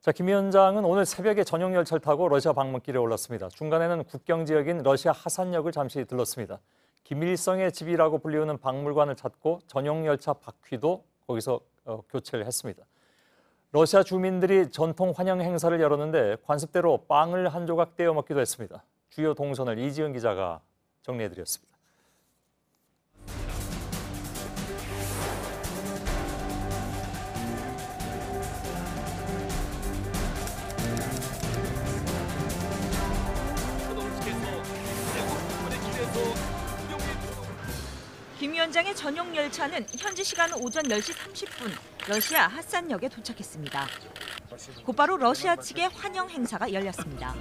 자, 김 위원장은 오늘 새벽에 전용 열차를 타고 러시아 방문길에 올랐습니다. 중간에는 국경 지역인 러시아 하산역을 잠시 들렀습니다. 김일성의 집이라고 불리우는 박물관을 찾고 전용 열차 바퀴도 거기서 교체를 했습니다. 러시아 주민들이 전통 환영 행사를 열었는데 관습대로 빵을 한 조각 떼어 먹기도 했습니다. 주요 동선을 이지은 기자가 정리해드렸습니다. 김 위원장의 전용 열차는 현지 시간 오전 10시 30분 러시아 하산역에 도착했습니다. 곧바로 러시아 측의 환영 행사가 열렸습니다.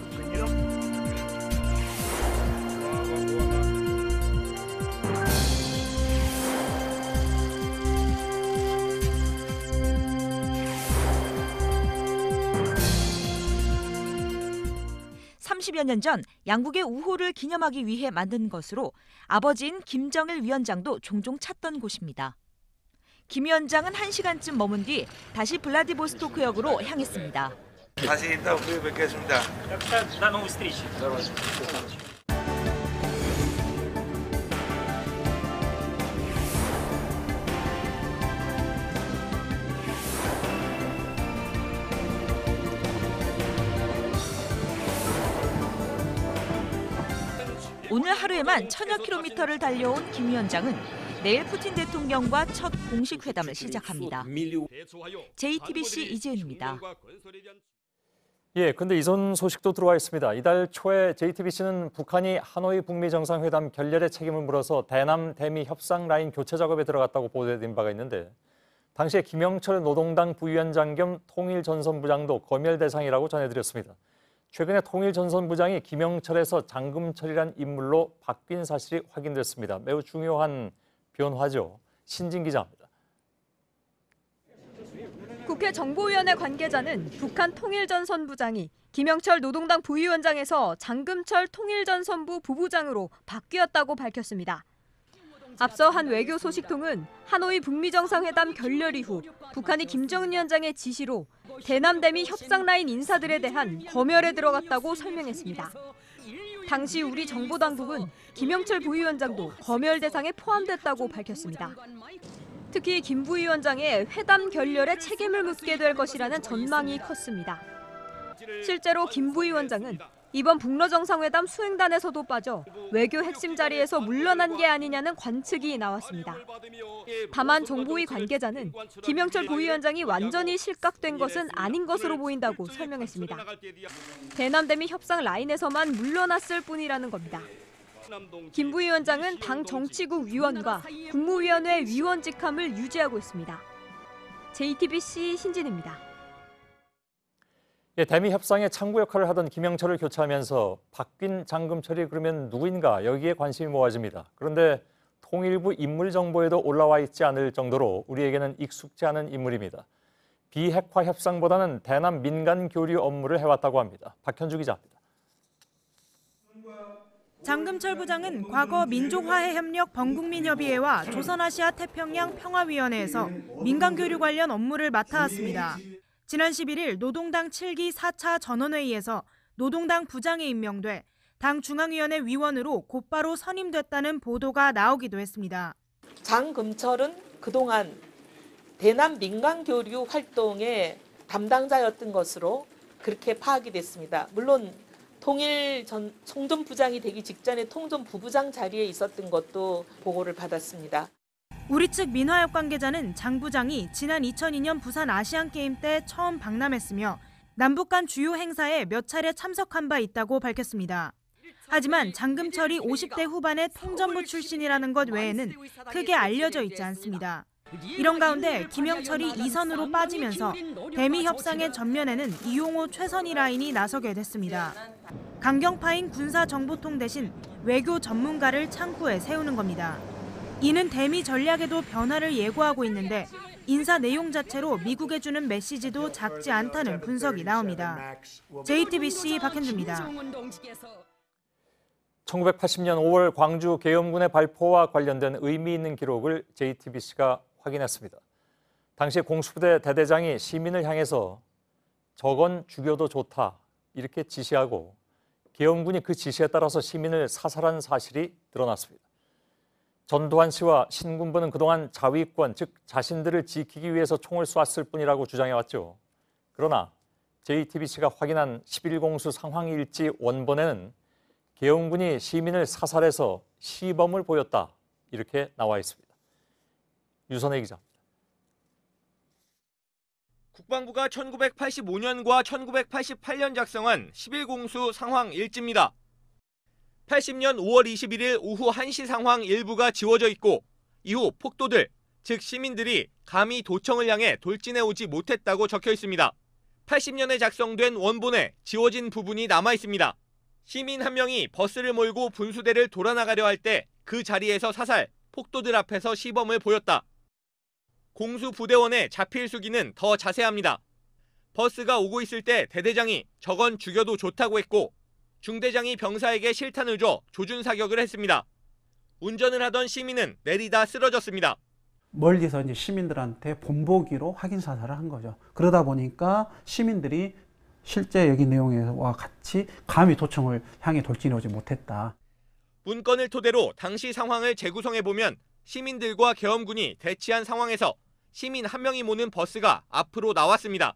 (30여 년 전) 양국의 우호를 기념하기 위해 만든 것으로 아버지인 김정일 위원장도 종종 찾던 곳입니다. 김 위원장은 1시간쯤 머문 뒤 다시 블라디보스토크역으로 향했습니다. 다시 이따 뵙겠습니다. 오늘 하루에만 1000여 킬로미터를 달려온 김 위원장은 내일 푸틴 대통령과 첫 공식 회담을 시작합니다. JTBC 이지은입니다. 예, 근데 이전 소식도 들어와 있습니다. 이달 초에 JTBC는 북한이 하노이 북미 정상회담 결렬의 책임을 물어서 대남 대미 협상 라인 교체 작업에 들어갔다고 보도된 바가 있는데 당시에 김영철 노동당 부위원장 겸 통일전선부장도 검열 대상이라고 전해드렸습니다. 최근에 통일전선부장이 김영철에서 장금철이란 인물로 바뀐 사실이 확인됐습니다. 매우 중요한 변화죠. 신진 기자입니다. 국회 정보위원회 관계자는 북한 통일전선부장이 김영철 노동당 부위원장에서 장금철 통일전선부 부부장으로 바뀌었다고 밝혔습니다. 앞서 한 외교 소식통은 하노이 북미 정상회담 결렬 이후 북한이 김정은 위원장의 지시로 대남대미 협상 라인 인사들에 대한 검열에 들어갔다고 설명했습니다. 당시 우리 정보당국은 김영철 부위원장도 검열 대상에 포함됐다고 밝혔습니다. 특히 김 부위원장의 회담 결렬에 책임을 묻게 될 것이라는 전망이 컸습니다. 실제로 김 부위원장은 이번 북러 정상회담 수행단에서도 빠져 외교 핵심 자리에서 물러난 게 아니냐는 관측이 나왔습니다. 다만 정보위 관계자는 김영철 부위원장이 완전히 실각된 것은 아닌 것으로 보인다고 설명했습니다. 대남대미 협상 라인에서만 물러났을 뿐이라는 겁니다. 김 부위원장은 당 정치국 위원과 국무위원회 위원 직함을 유지하고 있습니다. JTBC 신진입니다. 대미 협상의 창구 역할을 하던 김영철을 교체하면서 바뀐 장금철이 그러면 누구인가 여기에 관심이 모아집니다. 그런데 통일부 인물 정보에도 올라와 있지 않을 정도로 우리에게는 익숙지 않은 인물입니다. 비핵화 협상보다는 대남 민간 교류 업무를 해왔다고 합니다. 박현주 기자입니다. 장금철 부장은 과거 민족화해협력 범국민협의회와 조선아시아 태평양 평화위원회에서 민간 교류 관련 업무를 맡아왔습니다. 지난 11일 노동당 7기 4차 전원회의에서 노동당 부장에 임명돼 당 중앙위원회 위원으로 곧바로 선임됐다는 보도가 나오기도 했습니다. 장금철은 그동안 대남 민간 교류 활동의 담당자였던 것으로 그렇게 파악이 됐습니다. 물론 통일 전 총전부장이 되기 직전에 통전부부장 자리에 있었던 것도 보고를 받았습니다. 우리 측 민화협 관계자는 장 부장이 지난 2002년 부산 아시안게임 때 처음 방남했으며 남북 간 주요 행사에 몇 차례 참석한 바 있다고 밝혔습니다. 하지만 장금철이 50대 후반의 통전부 출신이라는 것 외에는 크게 알려져 있지 않습니다. 이런 가운데 김영철이 2선으로 빠지면서 대미 협상의 전면에는 이용호 최선희 라인이 나서게 됐습니다. 강경파인 군사정보통 대신 외교 전문가를 창구에 세우는 겁니다. 이는 대미 전략에도 변화를 예고하고 있는데 인사 내용 자체로 미국에 주는 메시지도 작지 않다는 분석이 나옵니다. JTBC 박현주입니다. 1980년 5월 광주 계엄군의 발포와 관련된 의미 있는 기록을 JTBC가 확인했습니다. 당시 공수부대 대대장이 시민을 향해서 저건 죽여도 좋다 이렇게 지시하고 계엄군이 그 지시에 따라서 시민을 사살한 사실이 드러났습니다. 전두환 씨와 신군부는 그동안 자위권, 즉 자신들을 지키기 위해서 총을 쐈을 뿐이라고 주장해왔죠. 그러나 JTBC가 확인한 11공수 상황일지 원본에는 계엄군이 시민을 사살해서 시범을 보였다 이렇게 나와 있습니다. 유선혜 기자입니다. 국방부가 1985년과 1988년 작성한 11공수 상황 일지입니다. 80년 5월 21일 오후 1시 상황 일부가 지워져 있고 이후 폭도들, 즉 시민들이 감히 도청을 향해 돌진해 오지 못했다고 적혀 있습니다. 80년에 작성된 원본에 지워진 부분이 남아 있습니다. 시민 한 명이 버스를 몰고 분수대를 돌아나가려 할 때 그 자리에서 사살, 폭도들 앞에서 시범을 보였다. 공수부대원의 자필 수기는 더 자세합니다. 버스가 오고 있을 때 대대장이 저건 죽여도 좋다고 했고 중대장이 병사에게 실탄을 줘 조준 사격을 했습니다. 운전을 하던 시민은 내리다 쓰러졌습니다. 멀리서 이제 시민들한테 본보기로 확인 사살을 한 거죠. 그러다 보니까 시민들이 실제 여기 내용과 같이 감히 도청을 향해 돌진해 오지 못했다. 문건을 토대로 당시 상황을 재구성해보면 시민들과 계엄군이 대치한 상황에서 시민 한 명이 모는 버스가 앞으로 나왔습니다.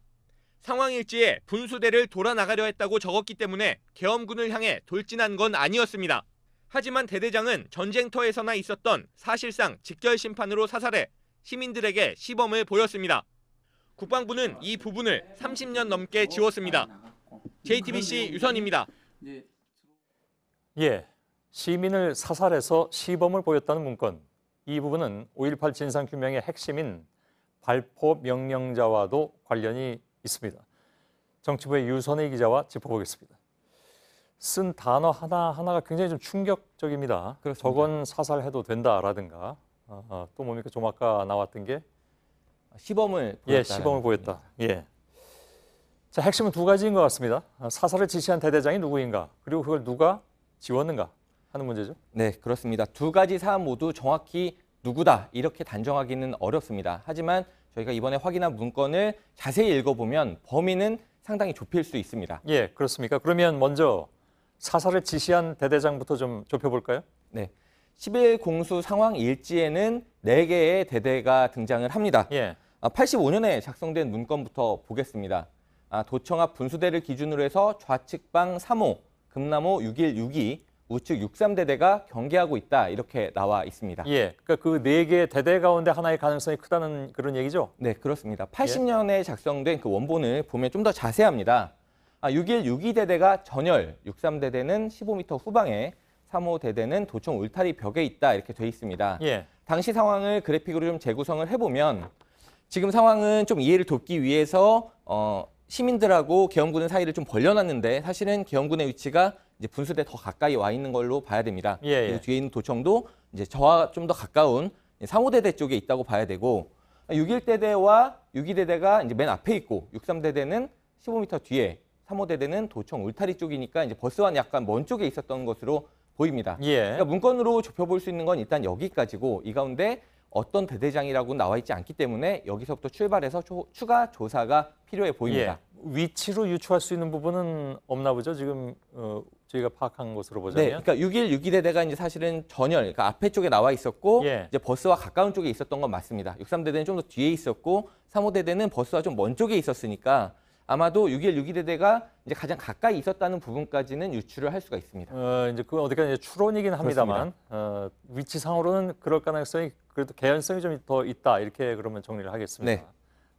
상황일지에 분수대를 돌아나가려 했다고 적었기 때문에 계엄군을 향해 돌진한 건 아니었습니다. 하지만 대대장은 전쟁터에서나 있었던 사실상 직결 심판으로 사살해 시민들에게 시범을 보였습니다. 국방부는 이 부분을 30년 넘게 지웠습니다. JTBC 유선입니다. 시민을 사살해서 시범을 보였다는 문건. 이 부분은 5.18 진상규명의 핵심인 발포 명령자와도 관련이 있습니다. 정치부의 유선희 기자와 짚어보겠습니다. 쓴 단어 하나하나가 굉장히 좀 충격적입니다. 저건 사살해도 된다라든가 또 뭡니까? 좀 아까 나왔던 게 시범을 보였다. 시범을 보였다. 자, 핵심은 두 가지인 것 같습니다. 사살을 지시한 대대장이 누구인가, 그리고 그걸 누가 지웠는가. 하는 문제죠? 네, 그렇습니다. 두 가지 사안 모두 정확히 누구다 이렇게 단정하기는 어렵습니다. 하지만 저희가 이번에 확인한 문건을 자세히 읽어보면 범인은 상당히 좁힐 수 있습니다. 예, 그렇습니까? 그러면 먼저 사살을 지시한 대대장부터 좀 좁혀볼까요? 네, 10일 공수 상황 일지에는 4개의 대대가 등장을 합니다. 예. 85년에 작성된 문건부터 보겠습니다. 도청 앞 분수대를 기준으로 해서 좌측방 3호, 금남호 6.1, 6.2, 우측 6.3대대가 경계하고 있다 이렇게 나와 있습니다. 예, 그러니까 그 4개의 대대 가운데 하나의 가능성이 크다는 그런 얘기죠? 네, 그렇습니다. 80년에 작성된 그 원본을 보면 좀 더 자세합니다. 6.1, 6.2대대가 전열, 6.3대대는 15m 후방에, 3호 대대는 도청 울타리 벽에 있다 이렇게 돼 있습니다. 예. 당시 상황을 그래픽으로 좀 재구성을 해보면 지금 상황은 좀 이해를 돕기 위해서 시민들하고 계엄군의 사이를 좀 벌려놨는데 사실은 계엄군의 위치가 이제 분수대 더 가까이 와 있는 걸로 봐야 됩니다. 예, 그리고 뒤에 있는 도청도 이제 저와 좀 더 가까운 3호대대 쪽에 있다고 봐야 되고 6.1대대와 6.2대대가 이제 맨 앞에 있고 6.3대대는 15m 뒤에 3호대대는 도청 울타리 쪽이니까 이제 버스와는 약간 먼 쪽에 있었던 것으로 보입니다. 예. 그러니까 문건으로 좁혀볼 수 있는 건 일단 여기까지고 이 가운데 어떤 대대장이라고는 나와 있지 않기 때문에 여기서부터 출발해서 추가 조사가 필요해 보입니다. 예. 위치로 유추할 수 있는 부분은 없나 보죠? 지금 저희가 파악한 것으로 보자면. 네, 그러니까 6.1, 6.2대대가 이제 사실은 전열, 그러니까 앞에 쪽에 나와 있었고 예. 이제 버스와 가까운 쪽에 있었던 건 맞습니다. 6.3대대는 좀 더 뒤에 있었고 3호대대는 버스와 좀 먼 쪽에 있었으니까 아마도 6.1, 6.2대대가 이제 가장 가까이 있었다는 부분까지는 유추를 할 수가 있습니다. 이제 그 어디까 이제 추론이긴 합니다만 위치상으로는 그럴 가능성이 그래도 개연성이 좀 더 있다 이렇게 그러면 정리를 하겠습니다. 네.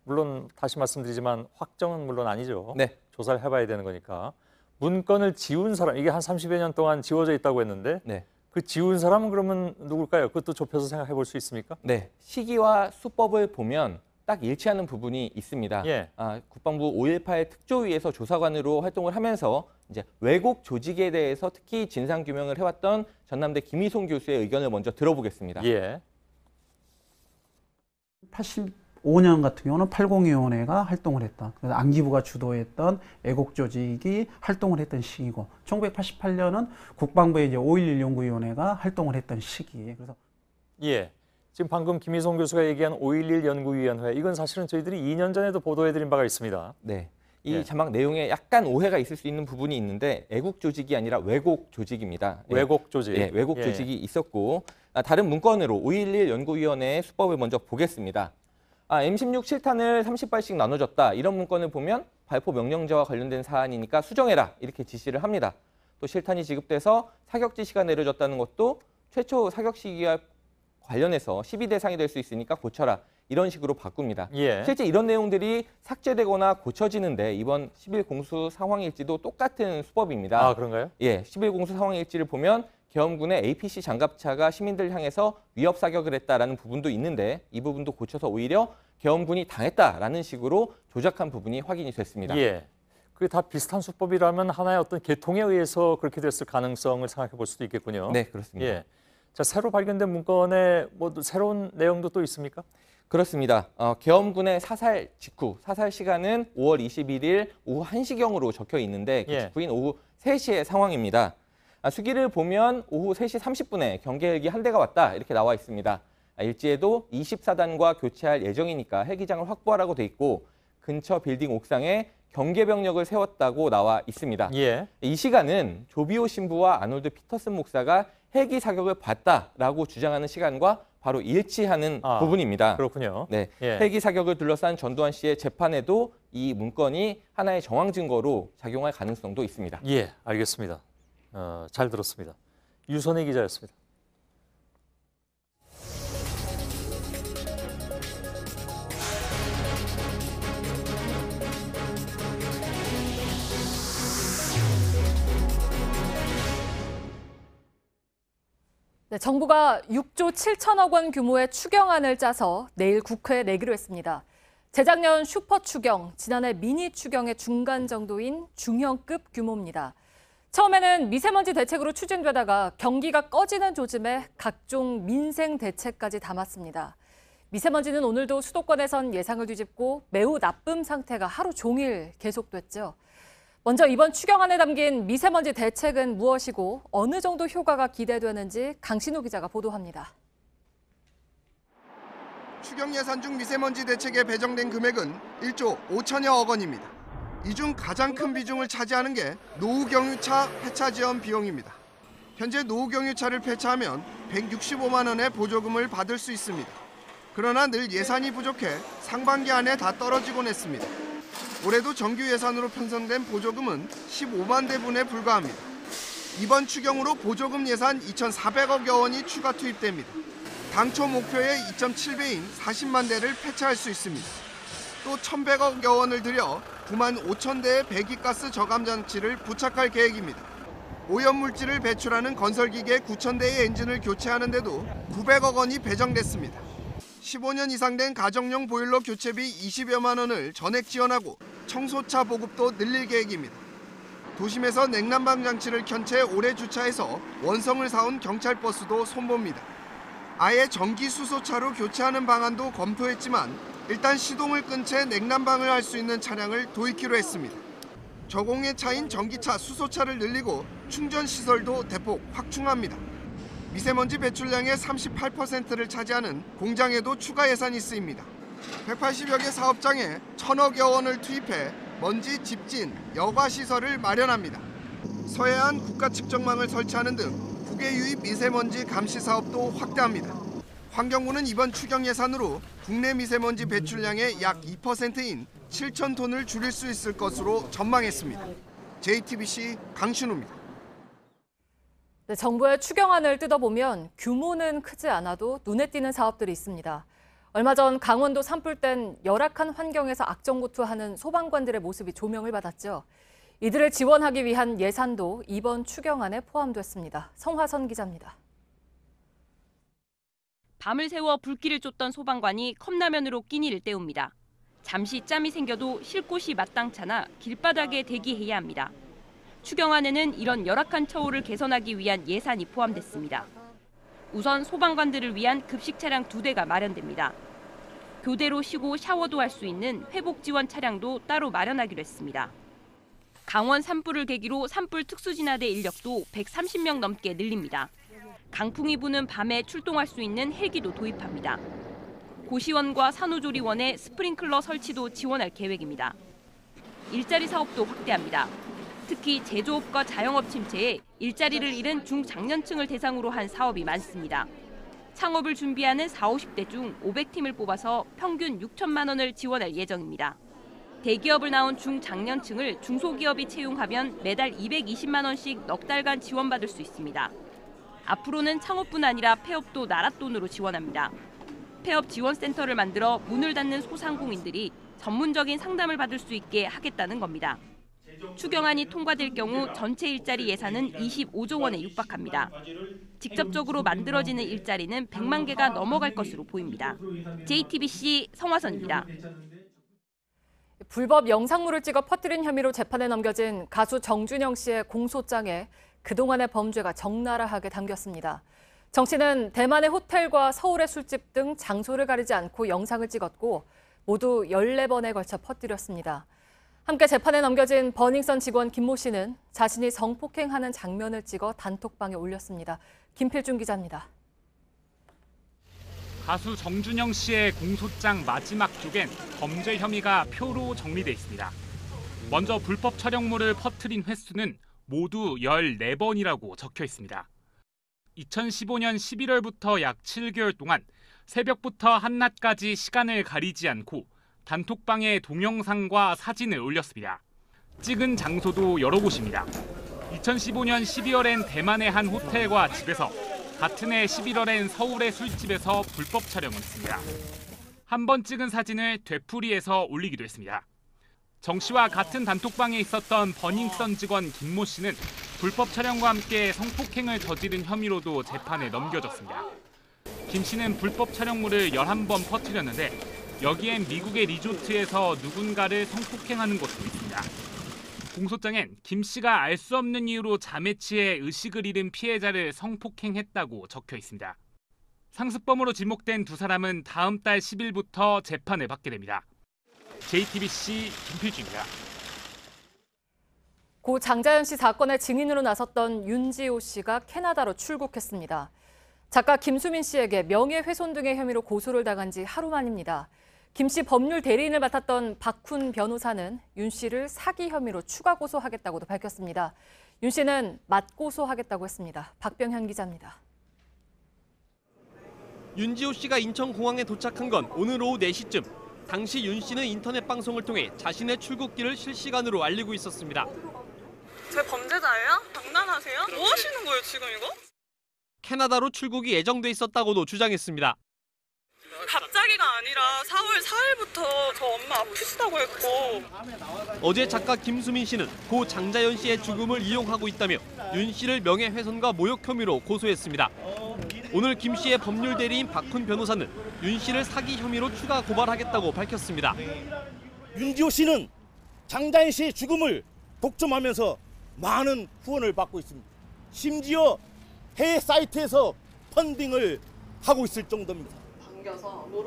물론 다시 말씀드리지만 확정은 물론 아니죠. 네. 조사를 해봐야 되는 거니까. 문건을 지운 사람, 이게 한 30여 년 동안 지워져 있다고 했는데 네. 그 지운 사람은 그러면 누굴까요? 그것도 좁혀서 생각해 볼 수 있습니까? 네, 시기와 수법을 보면 딱 일치하는 부분이 있습니다. 예. 국방부 5.18 특조위에서 조사관으로 활동을 하면서 이제 왜곡 조직에 대해서 특히 진상 규명을 해왔던 전남대 김희송 교수의 의견을 먼저 들어보겠습니다. 예. 85년 같은 경우는 802위원회가 활동을 했던, 그래서 안기부가 주도했던 애국 조직이 활동을 했던 시기고, 1988년은 국방부의 이제 5.11 연구위원회가 활동을 했던 시기. 그래서 예. 지금 방금 김희송 교수가 얘기한 5.11 연구위원회, 이건 사실은 저희들이 2년 전에도 보도해드린 바가 있습니다. 네. 이 자막 내용에 약간 오해가 있을 수 있는 부분이 있는데 애국 조직이 아니라 왜곡 조직입니다. 왜곡 조직. 예, 왜곡 조직이 있었고 다른 문건으로 5.11 연구위원회의 수법을 먼저 보겠습니다. M16 7탄을 30발씩 나눠줬다. 이런 문건을 보면 발포 명령제와 관련된 사안이니까 수정해라. 이렇게 지시를 합니다. 또 실탄이 지급돼서 사격 지시가 내려졌다는 것도 최초 사격 시기와 관련해서 시비 대상이 될 수 있으니까 고쳐라. 이런 식으로 바꿉니다. 예. 실제 이런 내용들이 삭제되거나 고쳐지는데 이번 10일 공수 상황일지도 똑같은 수법입니다. 아, 그런가요? 예, 10일 공수 상황일지를 보면 계엄군의 APC 장갑차가 시민들 향해서 위협 사격을 했다라는 부분도 있는데 이 부분도 고쳐서 오히려 계엄군이 당했다라는 식으로 조작한 부분이 확인이 됐습니다. 예. 그게 다 비슷한 수법이라면 하나의 어떤 계통에 의해서 그렇게 됐을 가능성을 생각해 볼 수도 있겠군요. 네, 그렇습니다. 예. 자, 새로 발견된 문건에 뭐 새로운 내용도 또 있습니까? 그렇습니다. 계엄군의 사살 직후, 사살 시간은 5월 21일 오후 1시경으로 적혀 있는데 그 직후인 오후 3시의 상황입니다. 수기를 보면 오후 3시 30분에 경계 헬기 한 대가 왔다 이렇게 나와 있습니다. 일지에도 24단과 교체할 예정이니까 헬기장을 확보하라고 돼 있고 근처 빌딩 옥상에 경계병력을 세웠다고 나와 있습니다. 예. 이 시간은 조비오 신부와 아놀드 피터슨 목사가 헬기 사격을 봤다라고 주장하는 시간과 바로 일치하는 부분입니다. 그렇군요. 네, 예. 헬기 사격을 둘러싼 전두환 씨의 재판에도 이 문건이 하나의 정황 증거로 작용할 가능성도 있습니다. 예, 알겠습니다. 잘 들었습니다. 유선희 기자였습니다. 네, 정부가 6조 7천억 원 규모의 추경안을 짜서 내일 국회에 내기로 했습니다. 재작년 슈퍼 추경, 지난해 미니 추경의 중간 정도인 중형급 규모입니다. 처음에는 미세먼지 대책으로 추진되다가 경기가 꺼지는 조짐에 각종 민생 대책까지 담았습니다. 미세먼지는 오늘도 수도권에선 예상을 뒤집고 매우 나쁨 상태가 하루 종일 계속됐죠. 먼저 이번 추경안에 담긴 미세먼지 대책은 무엇이고 어느 정도 효과가 기대되는지 강신우 기자가 보도합니다. 추경 예산 중 미세먼지 대책에 배정된 금액은 1조 5천여억 원입니다. 이 중 가장 큰 비중을 차지하는 게 노후경유차 폐차 지원 비용입니다. 현재 노후경유차를 폐차하면 165만 원의 보조금을 받을 수 있습니다. 그러나 늘 예산이 부족해 상반기 안에 다 떨어지곤 했습니다. 올해도 정규 예산으로 편성된 보조금은 15만 대분에 불과합니다. 이번 추경으로 보조금 예산 2,400억여 원이 추가 투입됩니다. 당초 목표의 2.7배인 40만 대를 폐차할 수 있습니다. 또 1,100억여 원을 들여 9만 5천 대의 배기가스 저감 장치를 부착할 계획입니다. 오염물질을 배출하는 건설기계 9천 대의 엔진을 교체하는 데도 900억 원이 배정됐습니다. 15년 이상 된 가정용 보일러 교체비 20여만 원을 전액 지원하고 청소차 보급도 늘릴 계획입니다. 도심에서 냉난방 장치를 켠 채 오래 주차해서 원성을 사온 경찰버스도 손봅니다. 아예 전기 수소차로 교체하는 방안도 검토했지만 일단 시동을 끈 채 냉난방을 할 수 있는 차량을 도입키로 했습니다. 저공해 차인 전기차, 수소차를 늘리고 충전 시설도 대폭 확충합니다. 미세먼지 배출량의 38%를 차지하는 공장에도 추가 예산이 쓰입니다. 180여 개 사업장에 1,000억여 원을 투입해 먼지 집진, 여과 시설을 마련합니다. 서해안 국가측정망을 설치하는 등 국외 유입 미세먼지 감시 사업도 확대합니다. 환경부는 이번 추경 예산으로 국내 미세먼지 배출량의 약 2%인 7,000톤을 줄일 수 있을 것으로 전망했습니다. JTBC 강신우입니다. 네, 정부의 추경안을 뜯어보면 규모는 크지 않아도 눈에 띄는 사업들이 있습니다. 얼마 전 강원도 산불된 열악한 환경에서 악정고투하는 소방관들의 모습이 조명을 받았죠. 이들을 지원하기 위한 예산도 이번 추경안에 포함됐습니다. 성화선 기자입니다. 밤을 새워 불길을 쫓던 소방관이 컵라면으로 끼니를 때웁니다. 잠시 짬이 생겨도 쉴 곳이 마땅찮아 길바닥에 대기해야 합니다. 추경안에는 이런 열악한 처우를 개선하기 위한 예산이 포함됐습니다. 우선 소방관들을 위한 급식 차량 2대가 마련됩니다. 교대로 쉬고 샤워도 할 수 있는 회복 지원 차량도 따로 마련하기로 했습니다. 강원 산불을 계기로 산불 특수진화대 인력도 130명 넘게 늘립니다. 강풍이 부는 밤에 출동할 수 있는 헬기도 도입합니다. 고시원과 산후조리원에 스프링클러 설치도 지원할 계획입니다. 일자리 사업도 확대합니다. 특히 제조업과 자영업 침체에 일자리를 잃은 중장년층을 대상으로 한 사업이 많습니다. 창업을 준비하는 40, 50대 중 500팀을 뽑아서 평균 6천만 원을 지원할 예정입니다. 대기업을 나온 중장년층을 중소기업이 채용하면 매달 220만 원씩 넉 달간 지원받을 수 있습니다. 앞으로는 창업뿐 아니라 폐업도 나랏돈으로 지원합니다. 폐업 지원센터를 만들어 문을 닫는 소상공인들이 전문적인 상담을 받을 수 있게 하겠다는 겁니다. 추경안이 통과될 경우 전체 일자리 예산은 25조 원에 육박합니다. 직접적으로 만들어지는 일자리는 100만 개가 넘어갈 것으로 보입니다. JTBC 성화선입니다. 불법 영상물을 찍어 퍼뜨린 혐의로 재판에 넘겨진 가수 정준영 씨의 공소장에 그동안의 범죄가 적나라하게 담겼습니다. 정 씨는 대만의 호텔과 서울의 술집 등 장소를 가리지 않고 영상을 찍었고 모두 14번에 걸쳐 퍼뜨렸습니다. 함께 재판에 넘겨진 버닝썬 직원 김모 씨는 자신이 성폭행하는 장면을 찍어 단톡방에 올렸습니다. 김필중 기자입니다. 가수 정준영 씨의 공소장 마지막 쪽엔 범죄 혐의가 표로 정리돼 있습니다. 먼저 불법 촬영물을 퍼뜨린 횟수는 모두 14번이라고 적혀 있습니다. 2015년 11월부터 약 7개월 동안 새벽부터 한낮까지 시간을 가리지 않고 단톡방에 동영상과 사진을 올렸습니다. 찍은 장소도 여러 곳입니다. 2015년 12월엔 대만의 한 호텔과 집에서, 같은 해 11월엔 서울의 술집에서 불법 촬영을 했습니다. 한 번 찍은 사진을 되풀이해서 올리기도 했습니다. 정 씨와 같은 단톡방에 있었던 버닝썬 직원 김모 씨는 불법 촬영과 함께 성폭행을 저지른 혐의로도 재판에 넘겨졌습니다. 김 씨는 불법 촬영물을 11번 퍼뜨렸는데 여기엔 미국의 리조트에서 누군가를 성폭행하는 것도 있습니다. 공소장엔 김 씨가 알 수 없는 이유로 잠에 취해 의식을 잃은 피해자를 성폭행했다고 적혀 있습니다. 상습범으로 지목된 두 사람은 다음 달 10일부터 재판을 받게 됩니다. JTBC 김필중입니다. 고 장자연 씨 사건의 증인으로 나섰던 윤지호 씨가 캐나다로 출국했습니다. 작가 김수민 씨에게 명예훼손 등의 혐의로 고소를 당한 지 하루 만입니다. 김 씨 법률 대리인을 맡았던 박훈 변호사는 윤 씨를 사기 혐의로 추가 고소하겠다고도 밝혔습니다. 윤 씨는 맞고소하겠다고 했습니다. 박병현 기자입니다. 윤지호 씨가 인천공항에 도착한 건 오늘 오후 4시쯤. 당시 윤 씨는 인터넷 방송을 통해 자신의 출국길을 실시간으로 알리고 있었습니다. 제 범죄자예요? 장난하세요? 뭐 하시는 거예요 지금 이거? 캐나다로 출국이 예정돼 있었다고도 주장했습니다. 갑자기가 아니라 4월 4일부터 저 엄마 아프시다고 했고. 어제 작가 김수민 씨는 고 장자연 씨의 죽음을 이용하고 있다며 윤 씨를 명예훼손과 모욕 혐의로 고소했습니다. 오늘 김 씨의 법률 대리인 박훈 변호사는 윤 씨를 사기 혐의로 추가 고발하겠다고 밝혔습니다. 윤지호 씨는 장자연 씨의 죽음을 독점하면서 많은 후원을 받고 있습니다. 심지어 해외 사이트에서 펀딩을 하고 있을 정도입니다.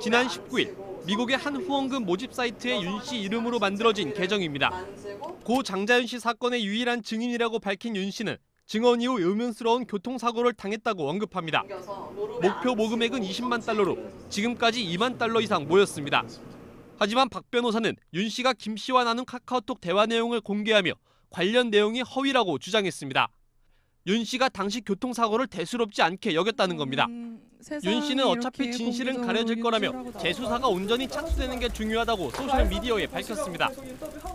지난 19일 미국의 한 후원금 모집 사이트에 윤 씨 이름으로 만들어진 계정입니다. 고 장자연 씨 사건의 유일한 증인이라고 밝힌 윤 씨는 증언 이후 의문스러운 교통사고를 당했다고 언급합니다. 목표 모금액은 20만 달러로 지금까지 2만 달러 이상 모였습니다. 하지만 박 변호사는 윤 씨가 김 씨와 나눈 카카오톡 대화 내용을 공개하며 관련 내용이 허위라고 주장했습니다. 윤 씨가 당시 교통사고를 대수롭지 않게 여겼다는 겁니다. 윤 씨는 어차피 진실은 가려질 거라며 재수사가 온전히 착수되는 게 중요하다고 소셜미디어에 밝혔습니다.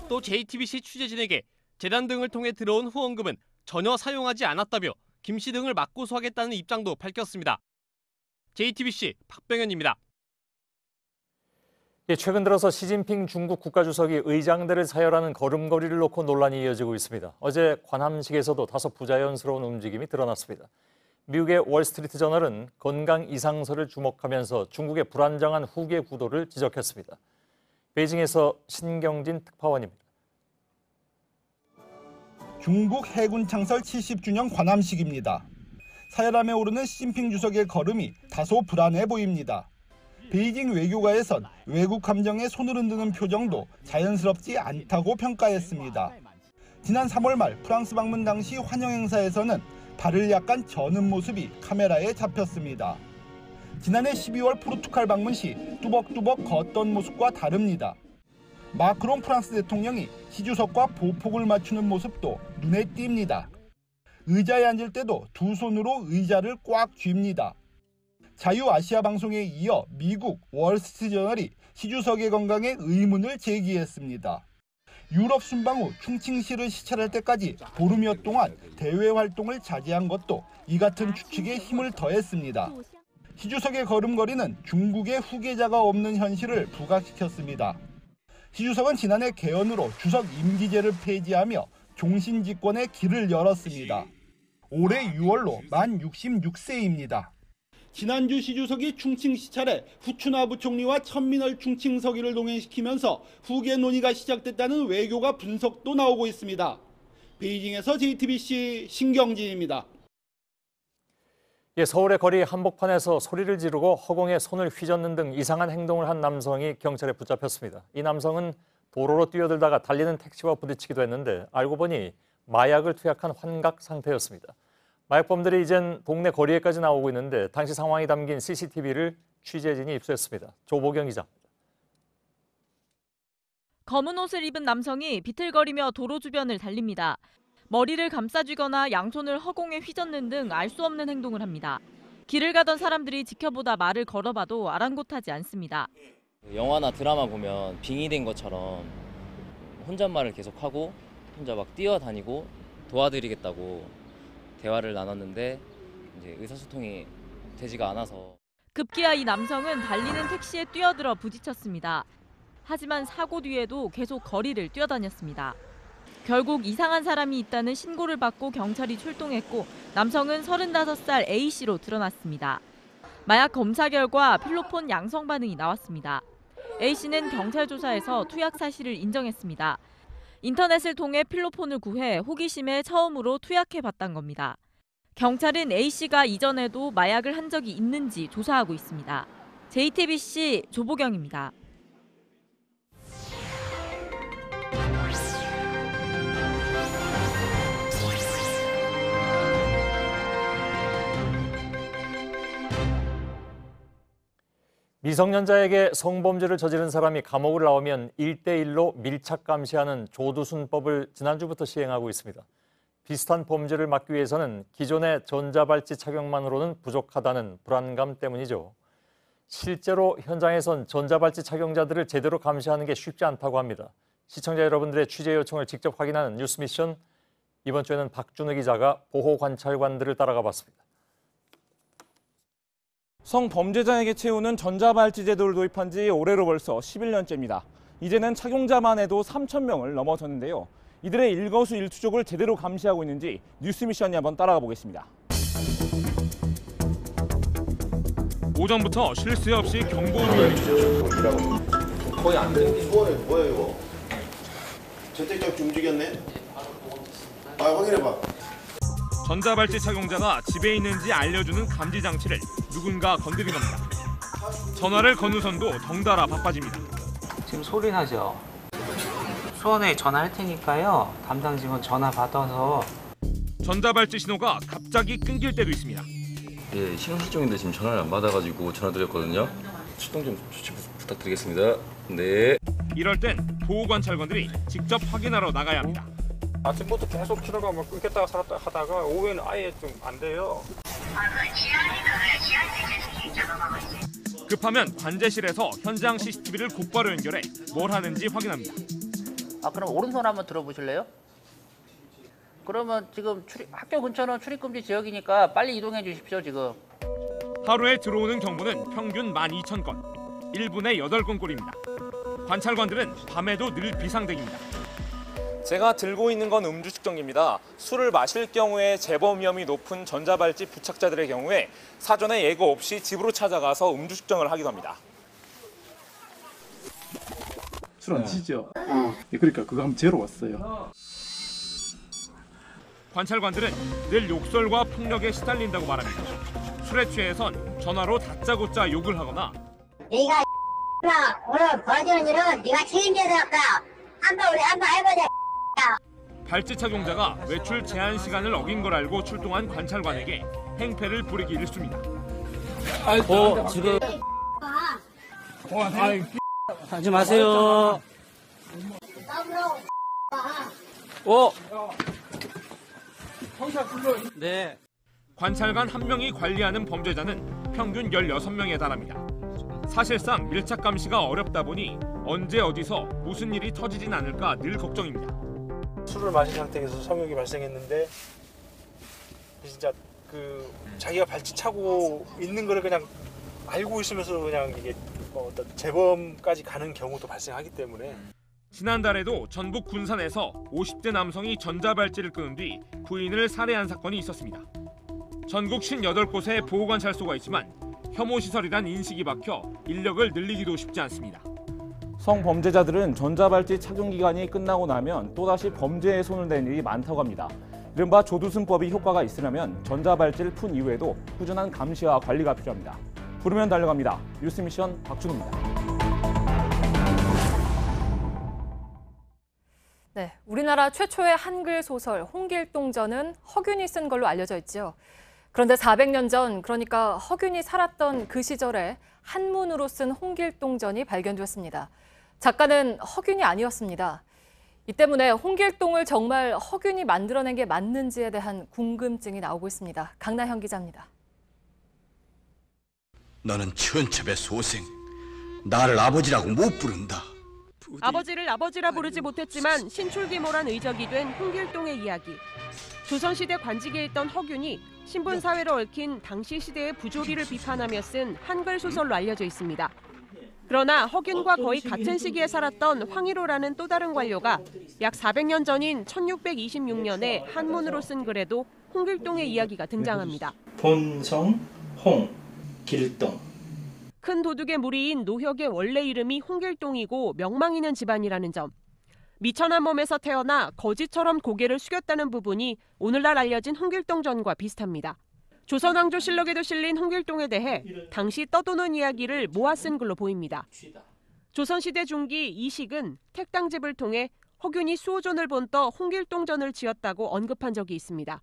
또 JTBC 취재진에게 재단 등을 통해 들어온 후원금은 전혀 사용하지 않았다며 김 씨 등을 맞고소하겠다는 입장도 밝혔습니다. JTBC 박병현입니다. 최근 들어서 시진핑 중국 국가주석이 의장들을 사열하는 걸음걸이를 놓고 논란이 이어지고 있습니다. 어제 관함식에서도 다소 부자연스러운 움직임이 드러났습니다. 미국의 월스트리트 저널은 건강 이상설을 주목하면서 중국의 불안정한 후계 구도를 지적했습니다. 베이징에서 신경진 특파원입니다. 중국 해군 창설 70주년 관함식입니다. 사열함에 오르는 시진핑 주석의 걸음이 다소 불안해 보입니다. 베이징 외교가에선 외국 감정에 손을 흔드는 표정도 자연스럽지 않다고 평가했습니다. 지난 3월 말 프랑스 방문 당시 환영 행사에서는 발을 약간 저는 모습이 카메라에 잡혔습니다. 지난해 12월 포르투갈 방문 시 뚜벅뚜벅 걷던 모습과 다릅니다. 마크롱 프랑스 대통령이 시 주석과 보폭을 맞추는 모습도 눈에 띕니다. 의자에 앉을 때도 두 손으로 의자를 꽉 쥡니다. 자유아시아 방송에 이어 미국 월스트리트저널이 시 주석의 건강에 의문을 제기했습니다. 유럽 순방 후 충칭시를 시찰할 때까지 보름여 동안 대외 활동을 자제한 것도 이 같은 추측에 힘을 더했습니다. 시 주석의 걸음걸이는 중국의 후계자가 없는 현실을 부각시켰습니다. 시 주석은 지난해 개헌으로 주석 임기제를 폐지하며 종신 집권의 길을 열었습니다. 올해 6월로 만 66세입니다. 지난주 시 주석이 충칭 시찰에 후춘화 부총리와 천민얼 충칭 서기를 동행시키면서 후계 논의가 시작됐다는 외교가 분석도 나오고 있습니다. 베이징에서 JTBC 신경진입니다. 서울의 거리 한복판에서 소리를 지르고 허공에 손을 휘젓는 등 이상한 행동을 한 남성이 경찰에 붙잡혔습니다. 이 남성은 도로로 뛰어들다가 달리는 택시와 부딪히기도 했는데 알고 보니 마약을 투약한 환각 상태였습니다. 마약범들이 이젠 동네 거리에까지 나오고 있는데 당시 상황이 담긴 CCTV를 취재진이 입수했습니다. 조보경 기자입니다. 검은 옷을 입은 남성이 비틀거리며 도로 주변을 달립니다. 머리를 감싸쥐거나 양손을 허공에 휘젓는 등 알 수 없는 행동을 합니다. 길을 가던 사람들이 지켜보다 말을 걸어봐도 아랑곳하지 않습니다. 영화나 드라마 보면 빙의된 것처럼 혼잣말을 계속하고 혼자 막 뛰어다니고 도와드리겠다고 대화를 나눴는데 이제 의사소통이 되지가 않아서 급기야 이 남성은 달리는 택시에 뛰어들어 부딪혔습니다. 하지만 사고 뒤에도 계속 거리를 뛰어다녔습니다. 결국 이상한 사람이 있다는 신고를 받고 경찰이 출동했고 남성은 35살 A씨로 드러났습니다. 마약 검사 결과 필로폰 양성 반응이 나왔습니다. A씨는 경찰 조사에서 투약 사실을 인정했습니다. 인터넷을 통해 필로폰을 구해 호기심에 처음으로 투약해봤단 겁니다. 경찰은 A씨가 이전에도 마약을 한 적이 있는지 조사하고 있습니다. JTBC 조보경입니다. 미성년자에게 성범죄를 저지른 사람이 감옥을 나오면 1대1로 밀착 감시하는 조두순법을 지난주부터 시행하고 있습니다. 비슷한 범죄를 막기 위해서는 기존의 전자발찌 착용만으로는 부족하다는 불안감 때문이죠. 실제로 현장에선 전자발찌 착용자들을 제대로 감시하는 게 쉽지 않다고 합니다. 시청자 여러분들의 취재 요청을 직접 확인하는 뉴스미션, 이번 주에는 박준우 기자가 보호관찰관들을 따라가 봤습니다. 성범죄자에게 채우는 전자발찌 제도를 도입한 지 올해로 벌써 11년째입니다. 이제는 착용자만 해도 3,000명을 넘어섰는데요. 이들의 일거수일투족을 제대로 감시하고 있는지 뉴스미션이 한번 따라가 보겠습니다. 오전부터 쉴 새 없이 경보음이 거의 안 되는데. 수원에 뭐야 이거? 재택장 움직였네? 아 확인해봐. 전자발찌 착용자가 집에 있는지 알려주는 감지 장치를 누군가 건드린 겁니다. 전화를 건우선도 덩달아 바빠집니다. 지금 소리 나죠? 수원에 전화할 테니까요. 담당 직원 전화 받아서. 전자발찌 신호가 갑자기 끊길 때도 있습니다. 예, 신호 실종인데 지금 전화를 안 받아가지고 전화드렸거든요. 출동 좀 조치 부탁드리겠습니다. 네. 이럴 땐 보호관찰관들이 직접 확인하러 나가야 합니다. 아침부터 계속 신호가 막 끊겼다가 살았다 하다가 오후에는 아예 좀 안 돼요. 급하면 관제실에서 현장 CCTV를 곧바로 연결해 뭘 하는지 확인합니다. 그럼 오른손 한번 들어보실래요? 그러면 지금 학교 근처는 출입금지 지역이니까 빨리 이동해 주십시오, 지금. 하루에 들어오는 경보는 평균 12,000건, 1분에 8건꼴입니다. 관찰관들은 밤에도 늘 비상등입니다. 제가 들고 있는 건 음주 측정기입니다. 술을 마실 경우에 재범 위험이 높은 전자발찌 부착자들의 경우에 사전에 예고 없이 집으로 찾아가서 음주 측정을 하기도 합니다. 술 안 드시죠? 그러니까 그거 한번 재러 왔어요. 관찰관들은 늘 욕설과 폭력에 시달린다고 말합니다. 술에 취해선 전화로 다짜고짜 욕을 하거나 네가 오늘 벌어지는 일은 네가 책임져야 될까? 한번 우리 한번 해보자. 발찌 착용자가 외출 제한 시간을 어긴 걸 알고 출동한 관찰관에게 행패를 부리기 일쑤입니다. 지금 하지 마세요. 네. 관찰관 한 명이 관리하는 범죄자는 평균 16명에 달합니다. 사실상 밀착 감시가 어렵다 보니 언제 어디서 무슨 일이 터지진 않을까 늘 걱정입니다. 술을 마신 상태에서 성욕이 발생했는데 진짜 자기가 발찌 차고 있는 거를 그냥 알고 있으면서 그냥 이게 어떤 재범까지 가는 경우도 발생하기 때문에. 지난달에도 전북 군산에서 50대 남성이 전자발찌를 끄는 뒤 부인을 살해한 사건이 있었습니다. 전국 58곳에 보호관찰소가 있지만 혐오시설이란 인식이 박혀 인력을 늘리기도 쉽지 않습니다. 성범죄자들은 전자발찌 착용 기간이 끝나고 나면 또다시 범죄에 손을 댄 일이 많다고 합니다. 이른바 조두순법이 효과가 있으려면 전자발찌를 푼 이후에도 꾸준한 감시와 관리가 필요합니다. 부르면 달려갑니다. 뉴스미션 박준우입니다. 네, 우리나라 최초의 한글 소설 홍길동전은 허균이 쓴 걸로 알려져 있죠. 그런데 400년 전, 그러니까 허균이 살았던 그 시절에 한문으로 쓴 홍길동전이 발견되었습니다. 작가는 허균이 아니었습니다. 이 때문에 홍길동을 정말 허균이 만들어낸 게 맞는지에 대한 궁금증이 나오고 있습니다. 강나현 기자입니다. 너는 천첩의 소생, 나를 아버지라고 못 부른다. 아버지를 아버지라 부르지 못했지만 신출귀몰한 의적이 된 홍길동의 이야기. 조선시대 관직에 있던 허균이 신분사회로 얽힌 당시 시대의 부조리를 비판하며 쓴 한글 소설로 알려져 있습니다. 그러나 허균과 거의 같은 시기에 살았던 황희로라는 또 다른 관료가 약 400년 전인 1626년에 한문으로 쓴 글에도 홍길동의 이야기가 등장합니다. 본성 홍길동. 큰 도둑의 무리인 노혁의 원래 이름이 홍길동이고 명망 있는 집안이라는 점. 미천한 몸에서 태어나 거지처럼 고개를 숙였다는 부분이 오늘날 알려진 홍길동전과 비슷합니다. 조선왕조실록에도 실린 홍길동에 대해 당시 떠도는 이야기를 모아 쓴 글로 보입니다. 조선시대 중기 이식은 택당집을 통해 허균이 수호전을 본떠 홍길동전을 지었다고 언급한 적이 있습니다.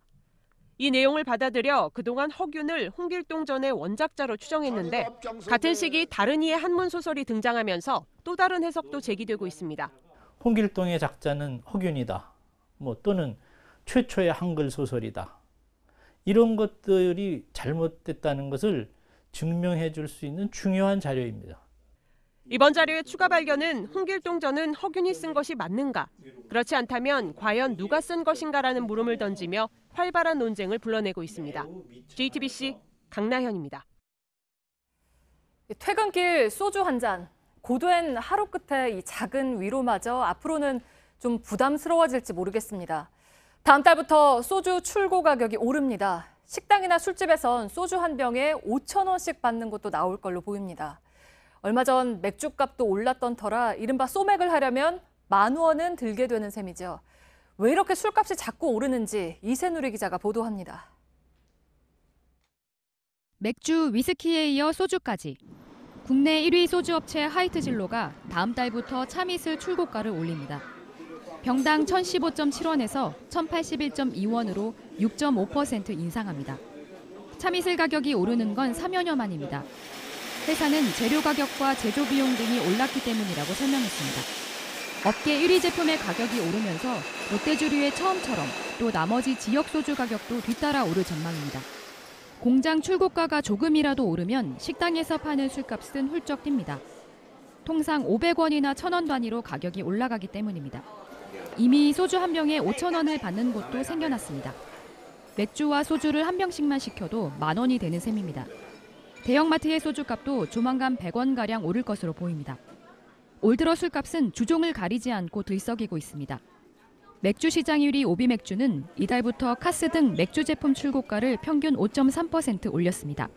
이 내용을 받아들여 그동안 허균을 홍길동전의 원작자로 추정했는데 같은 시기 다른 이의 한문 소설이 등장하면서 또 다른 해석도 제기되고 있습니다. 홍길동의 작자는 허균이다. 또는 최초의 한글 소설이다. 이런 것들이 잘못됐다는 것을 증명해 줄 수 있는 중요한 자료입니다. 이번 자료의 추가 발견은 홍길동전은 허균이 쓴 것이 맞는가? 그렇지 않다면 과연 누가 쓴 것인가라는 물음을 던지며 활발한 논쟁을 불러내고 있습니다. JTBC 강나현입니다. 퇴근길 소주 한 잔. 고된 하루 끝에 이 작은 위로마저 앞으로는 좀 부담스러워질지 모르겠습니다. 다음 달부터 소주 출고 가격이 오릅니다. 식당이나 술집에선 소주 한 병에 5,000원씩 받는 곳도 나올 걸로 보입니다. 얼마 전 맥주값도 올랐던 터라 이른바 소맥을 하려면 10,000원은 들게 되는 셈이죠. 왜 이렇게 술값이 자꾸 오르는지 이세누리 기자가 보도합니다. 맥주, 위스키에 이어 소주까지. 국내 1위 소주업체 하이트진로가 다음 달부터 참이슬 출고가를 올립니다. 병당 1,015.7원에서 1,081.2원으로 6.5% 인상합니다. 참이슬 가격이 오르는 건 3여년 만입니다. 회사는 재료 가격과 제조 비용 등이 올랐기 때문이라고 설명했습니다. 업계 1위 제품의 가격이 오르면서 롯데주류의 처음처럼 또 나머지 지역 소주 가격도 뒤따라 오를 전망입니다. 공장 출고가가 조금이라도 오르면 식당에서 파는 술값은 훌쩍 뜁니다. 통상 500원이나 1,000원 단위로 가격이 올라가기 때문입니다. 이미 소주 한 병에 5,000원을 받는 곳도 생겨났습니다. 맥주와 소주를 한 병씩만 시켜도 10,000원이 되는 셈입니다. 대형마트의 소주값도 조만간 100원가량 오를 것으로 보입니다. 올 들어 술값은 주종을 가리지 않고 들썩이고 있습니다. 맥주 시장 1위 오비맥주는 이달부터 카스 등 맥주 제품 출고가를 평균 5.3% 올렸습니다.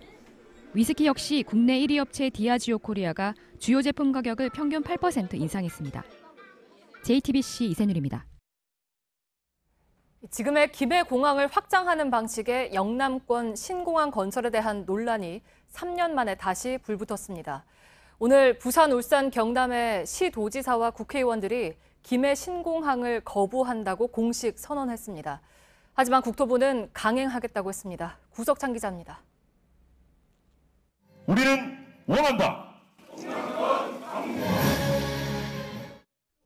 위스키 역시 국내 1위 업체 디아지오 코리아가 주요 제품 가격을 평균 8% 인상했습니다. JTBC 이세누리입니다. 지금의 김해공항을 확장하는 방식의 영남권 신공항 건설에 대한 논란이 3년 만에 다시 불붙었습니다. 오늘 부산, 울산, 경남의 시도지사와 국회의원들이 김해 신공항을 거부한다고 공식 선언했습니다. 하지만 국토부는 강행하겠다고 했습니다. 구석찬 기자입니다. 우리는 원한다.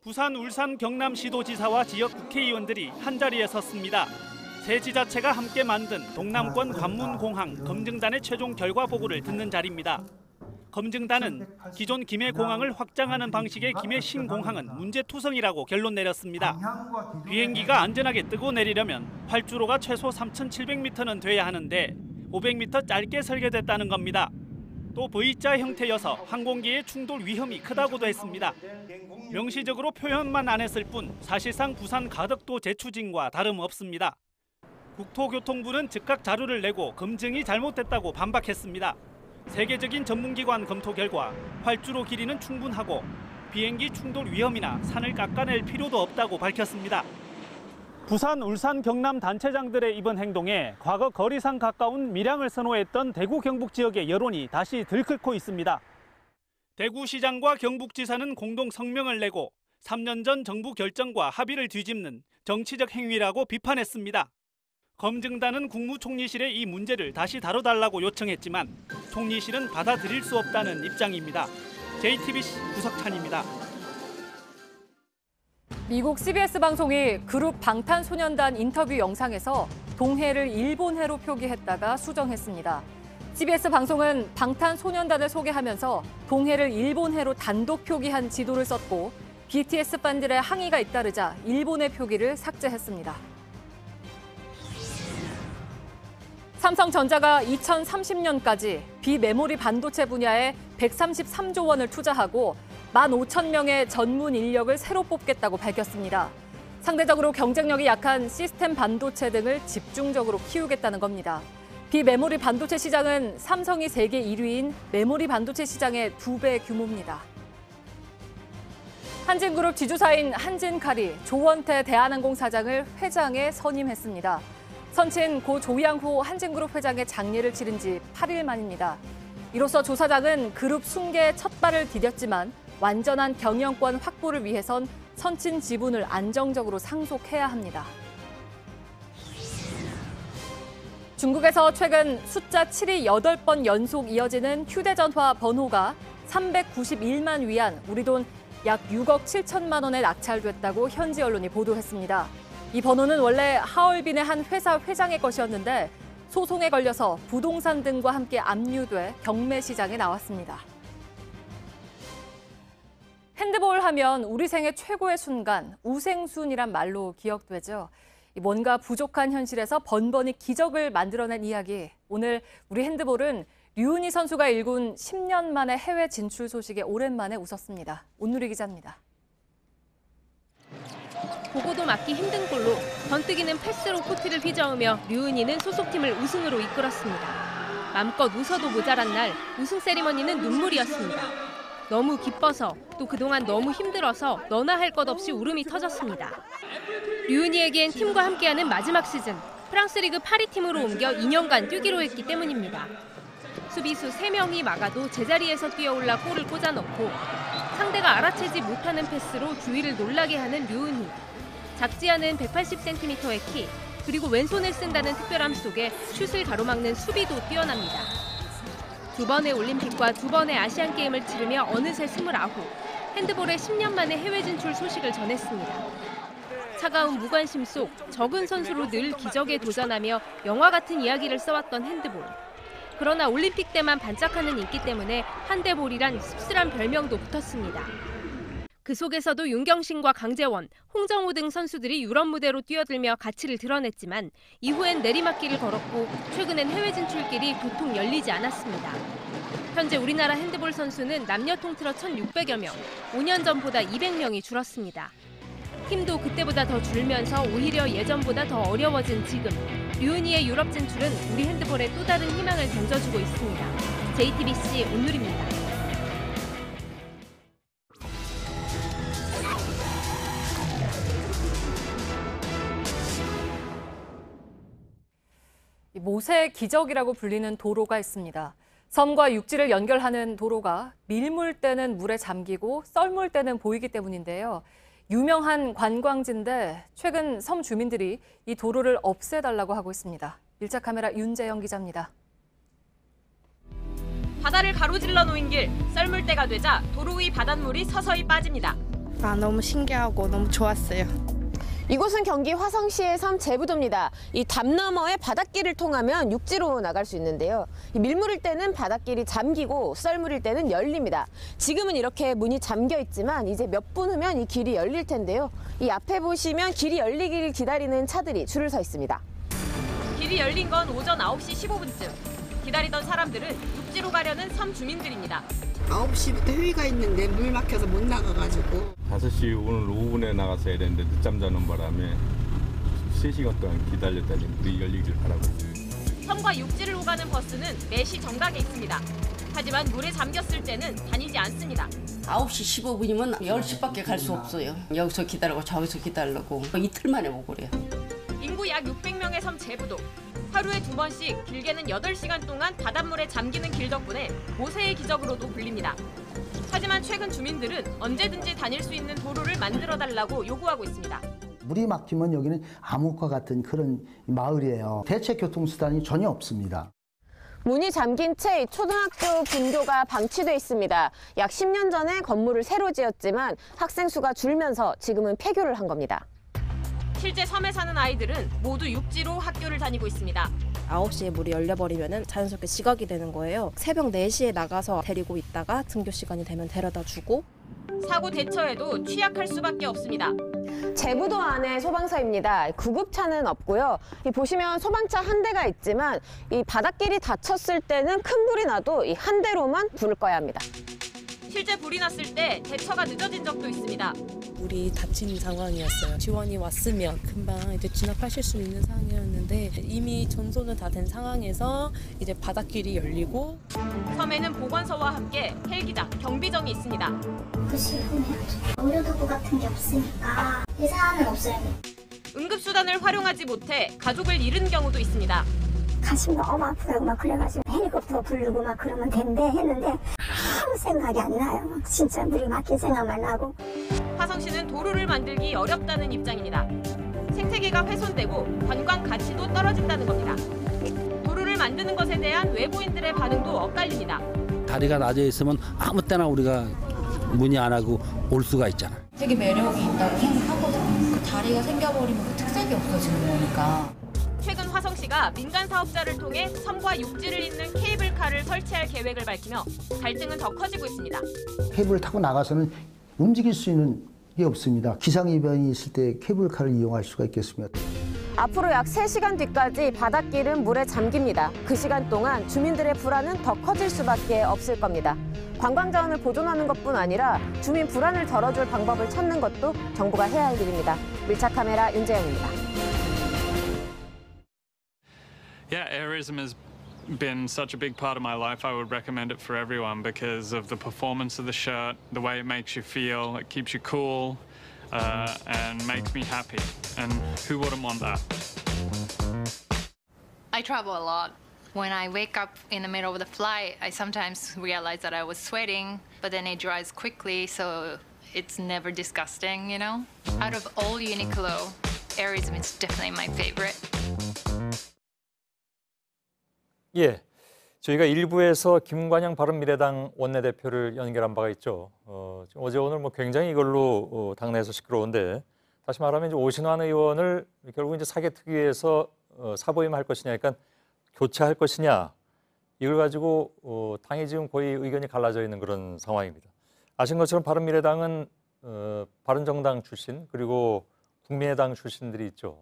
부산, 울산, 경남 시도지사와 지역 국회의원들이 한자리에 섰습니다. 세 지자체가 함께 만든 동남권 관문공항 검증단의 최종 결과 보고를 듣는 자리입니다. 검증단은 기존 김해공항을 확장하는 방식의 김해 신공항은 문제투성이라고 결론 내렸습니다. 비행기가 안전하게 뜨고 내리려면 활주로가 최소 3,700m는 돼야 하는데 500m 짧게 설계됐다는 겁니다. 또 V자 형태여서 항공기의 충돌 위험이 크다고도 했습니다. 명시적으로 표현만 안 했을 뿐 사실상 부산 가덕도 재추진과 다름없습니다. 국토교통부는 즉각 자료를 내고 검증이 잘못됐다고 반박했습니다. 세계적인 전문기관 검토 결과 활주로 길이는 충분하고 비행기 충돌 위험이나 산을 깎아낼 필요도 없다고 밝혔습니다. 부산, 울산, 경남 단체장들의 이번 행동에 과거 거리상 가까운 밀양을 선호했던 대구 경북 지역의 여론이 다시 들끓고 있습니다. 대구시장과 경북지사는 공동 성명을 내고 3년 전 정부 결정과 합의를 뒤집는 정치적 행위라고 비판했습니다. 검증단은 국무총리실에 이 문제를 다시 다뤄달라고 요청했지만 총리실은 받아들일 수 없다는 입장입니다. JTBC 구석찬입니다. 미국 CBS 방송이 그룹 방탄소년단 인터뷰 영상에서 동해를 일본해로 표기했다가 수정했습니다. CBS 방송은 방탄소년단을 소개하면서 동해를 일본해로 단독 표기한 지도를 썼고 BTS 팬들의 항의가 잇따르자 일본해 표기를 삭제했습니다. 삼성전자가 2030년까지 비메모리 반도체 분야에 133조 원을 투자하고 15,000명의 전문 인력을 새로 뽑겠다고 밝혔습니다. 상대적으로 경쟁력이 약한 시스템 반도체 등을 집중적으로 키우겠다는 겁니다. 비메모리 반도체 시장은 삼성이 세계 1위인 메모리 반도체 시장의 2배 규모입니다. 한진그룹 지주사인 한진칼이 조원태 대한항공 사장을 회장에 선임했습니다. 선친 고 조양호 한진그룹 회장의 장례를 치른 지 8일 만입니다. 이로써 조 사장은 그룹 숭배의 첫 발을 디뎠지만 완전한 경영권 확보를 위해선 선친 지분을 안정적으로 상속해야 합니다. 중국에서 최근 숫자 7이 8번 연속 이어지는 휴대전화 번호가 391만 위안, 우리 돈 약 6억 7천만 원에 낙찰됐다고 현지 언론이 보도했습니다. 이 번호는 원래 하얼빈의 한 회사 회장의 것이었는데 소송에 걸려서 부동산 등과 함께 압류돼 경매 시장에 나왔습니다. 핸드볼 하면 우리 생애 최고의 순간, 우생순이란 말로 기억되죠. 뭔가 부족한 현실에서 번번이 기적을 만들어낸 이야기. 오늘 우리 핸드볼은 류은희 선수가 일군 10년 만에 해외 진출 소식에 오랜만에 웃었습니다. 온누리 기자입니다. 보고도 막기 힘든 골로 번뜩이는 패스로 코트를 휘저으며 류은희는 소속팀을 우승으로 이끌었습니다. 맘껏 웃어도 모자란 날 우승 세리머니는 눈물이었습니다. 너무 기뻐서 또 그동안 너무 힘들어서 너나 할 것 없이 울음이 터졌습니다. 류은희에겐 팀과 함께하는 마지막 시즌, 프랑스 리그 파리 팀으로 옮겨 2년간 뛰기로 했기 때문입니다. 수비수 3명이 막아도 제자리에서 뛰어올라 골을 꽂아넣고 상대가 알아채지 못하는 패스로 주위를 놀라게 하는 류은희. 작지 않은 180cm의 키, 그리고 왼손을 쓴다는 특별함 속에 슛을 가로막는 수비도 뛰어납니다. 2번의 올림픽과 2번의 아시안게임을 치르며 어느새 29, 핸드볼의 10년 만에 해외 진출 소식을 전했습니다. 차가운 무관심 속 적은 선수로 늘 기적에 도전하며 영화 같은 이야기를 써왔던 핸드볼. 그러나 올림픽 때만 반짝하는 인기 때문에 한대볼이란 씁쓸한 별명도 붙었습니다. 그 속에서도 윤경신과 강재원, 홍정호 등 선수들이 유럽 무대로 뛰어들며 가치를 드러냈지만 이후엔 내리막길을 걸었고 최근엔 해외 진출길이 도통 열리지 않았습니다. 현재 우리나라 핸드볼 선수는 남녀 통틀어 1,600여 명, 5년 전보다 200명이 줄었습니다. 힘도 그때보다 더 줄면서 오히려 예전보다 더 어려워진 지금, 류은희의 유럽 진출은 우리 핸드볼에 또 다른 희망을 던져주고 있습니다. JTBC 온누리입니다. 모세 기적이라고 불리는 도로가 있습니다. 섬과 육지를 연결하는 도로가 밀물 때는 물에 잠기고 썰물 때는 보이기 때문인데요. 유명한 관광지인데 최근 섬 주민들이 이 도로를 없애달라고 하고 있습니다. 일자 카메라 윤재영 기자입니다. 바다를 가로질러 놓인 길, 썰물 때가 되자 도로 위 바닷물이 서서히 빠집니다. 너무 신기하고 너무 좋았어요. 이곳은 경기 화성시의 섬 제부도입니다. 이 담 너머의 바닷길을 통하면 육지로 나갈 수 있는데요. 이 밀물일 때는 바닷길이 잠기고 썰물일 때는 열립니다. 지금은 이렇게 문이 잠겨 있지만 이제 몇 분 후면 이 길이 열릴 텐데요. 이 앞에 보시면 길이 열리기를 기다리는 차들이 줄을 서 있습니다. 길이 열린 건 오전 9시 15분쯤. 기다리던 사람들은 육지로 가려는 섬 주민들입니다. 9시부터 회의가 있는데 물 막혀서 못 나가가지고 5시 오늘 오후에 나갔어야 되는데 늦잠 자는 바람에 3시간 동안 기다렸더니 물이 열리길 바라고 있습니다. 섬과 육지를 오가는 버스는 매시 정각에 있습니다. 하지만 물에 잠겼을 때는 다니지 않습니다. 9시 15분이면 10시밖에 갈 수 없어요. 여기서 기다리고 저기서 기다리고 이틀 만에 오고 그래요. 인구 약 600명의 섬 제부도. 하루에 2번씩 길게는 8시간 동안 바닷물에 잠기는 길 덕분에 모세의 기적으로도 불립니다. 하지만 최근 주민들은 언제든지 다닐 수 있는 도로를 만들어달라고 요구하고 있습니다. 물이 막히면 여기는 암흑과 같은 그런 마을이에요. 대체 교통수단이 전혀 없습니다. 문이 잠긴 채 초등학교 분교가 방치돼 있습니다. 약 10년 전에 건물을 새로 지었지만 학생 수가 줄면서 지금은 폐교를 한 겁니다. 실제 섬에 사는 아이들은 모두 육지로 학교를 다니고 있습니다. 9시에 물이 열려버리면 자연스럽게 지각이 되는 거예요. 새벽 4시에 나가서 데리고 있다가 등교 시간이 되면 데려다 주고. 사고 대처에도 취약할 수밖에 없습니다. 제부도 안에 소방서입니다. 구급차는 없고요. 보시면 소방차 한 대가 있지만 이 바닷길이 닫혔을 때는 큰 불이 나도 이 한 대로만 불을 꺼야 합니다. 실제 불이 났을 때 대처가 늦어진 적도 있습니다. 물이 닫힌 상황이었어요. 지원이 왔으면 금방 이제 진압하실 수 있는 상황이었는데 이미 전소는 다 된 상황에서 이제 바닷길이 열리고 섬에는 보건소와 함께 헬기장, 경비정이 있습니다. 의료도구 같은 게 없으니까 의사는 없어요. 응급수단을 활용하지 못해 가족을 잃은 경우도 있습니다. 가슴이 너무 아프다고 막 그래가지고 헬리콥터 부르고 막 그러면 된대 했는데 아무 생각이 안 나요. 막 진짜 물이 막힐 생각만 나고. 화성시는 도로를 만들기 어렵다는 입장입니다. 생태계가 훼손되고 관광 가치도 떨어진다는 겁니다. 만드는 것에 대한 외부인들의 반응도 엇갈립니다. 다리가 낮아 있으면 아무 때나 우리가 문의 안 하고 올 수가 있잖아. 되게 매력이 있다고 생각하거든요. 그 다리가 생겨버리면 그 특색이 없어지는 거니까. 최근 화성시가 민간 사업자를 통해 섬과 육지를 잇는 케이블카를 설치할 계획을 밝히며 갈등은 더 커지고 있습니다. 케이블을 타고 나가서는 움직일 수 있는 게 없습니다. 기상이변이 있을 때 케이블카를 이용할 수가 있겠습니다. 앞으로 약 3시간 뒤까지 바닷길은 물에 잠깁니다. 그 시간 동안 주민들의 불안은 더 커질 수밖에 없을 겁니다. 관광 자원을 보존하는 것뿐 아니라 주민 불안을 덜어줄 방법을 찾는 것도 정부가 해야 할 일입니다. 밀착 카메라 윤재영입니다. Yeah, airism has been such a big part of my life. I would recommend it for everyone because of the performance of the shirt, the way it makes you feel, it keeps you cool, and makes me happy. And who wouldn't want that? I travel a lot. When I wake up in the middle of the flight, I sometimes realize that I was sweating, but then it dries quickly, so it's never disgusting, you know? Out of all Uniqlo, airism is definitely my favorite. 예, 저희가 일부에서 김관영 바른미래당 원내대표를 연결한 바가 있죠. 어제 오늘 뭐 굉장히 이걸로 당내에서 시끄러운데 다시 말하면 이제 오신환 의원을 결국 이제 사개특위에서 사보임할 것이냐, 그러니까 교체할 것이냐, 이걸 가지고 당이 지금 거의 의견이 갈라져 있는 그런 상황입니다. 아신 것처럼 바른미래당은 바른정당 출신 그리고 국민의당 출신들이 있죠.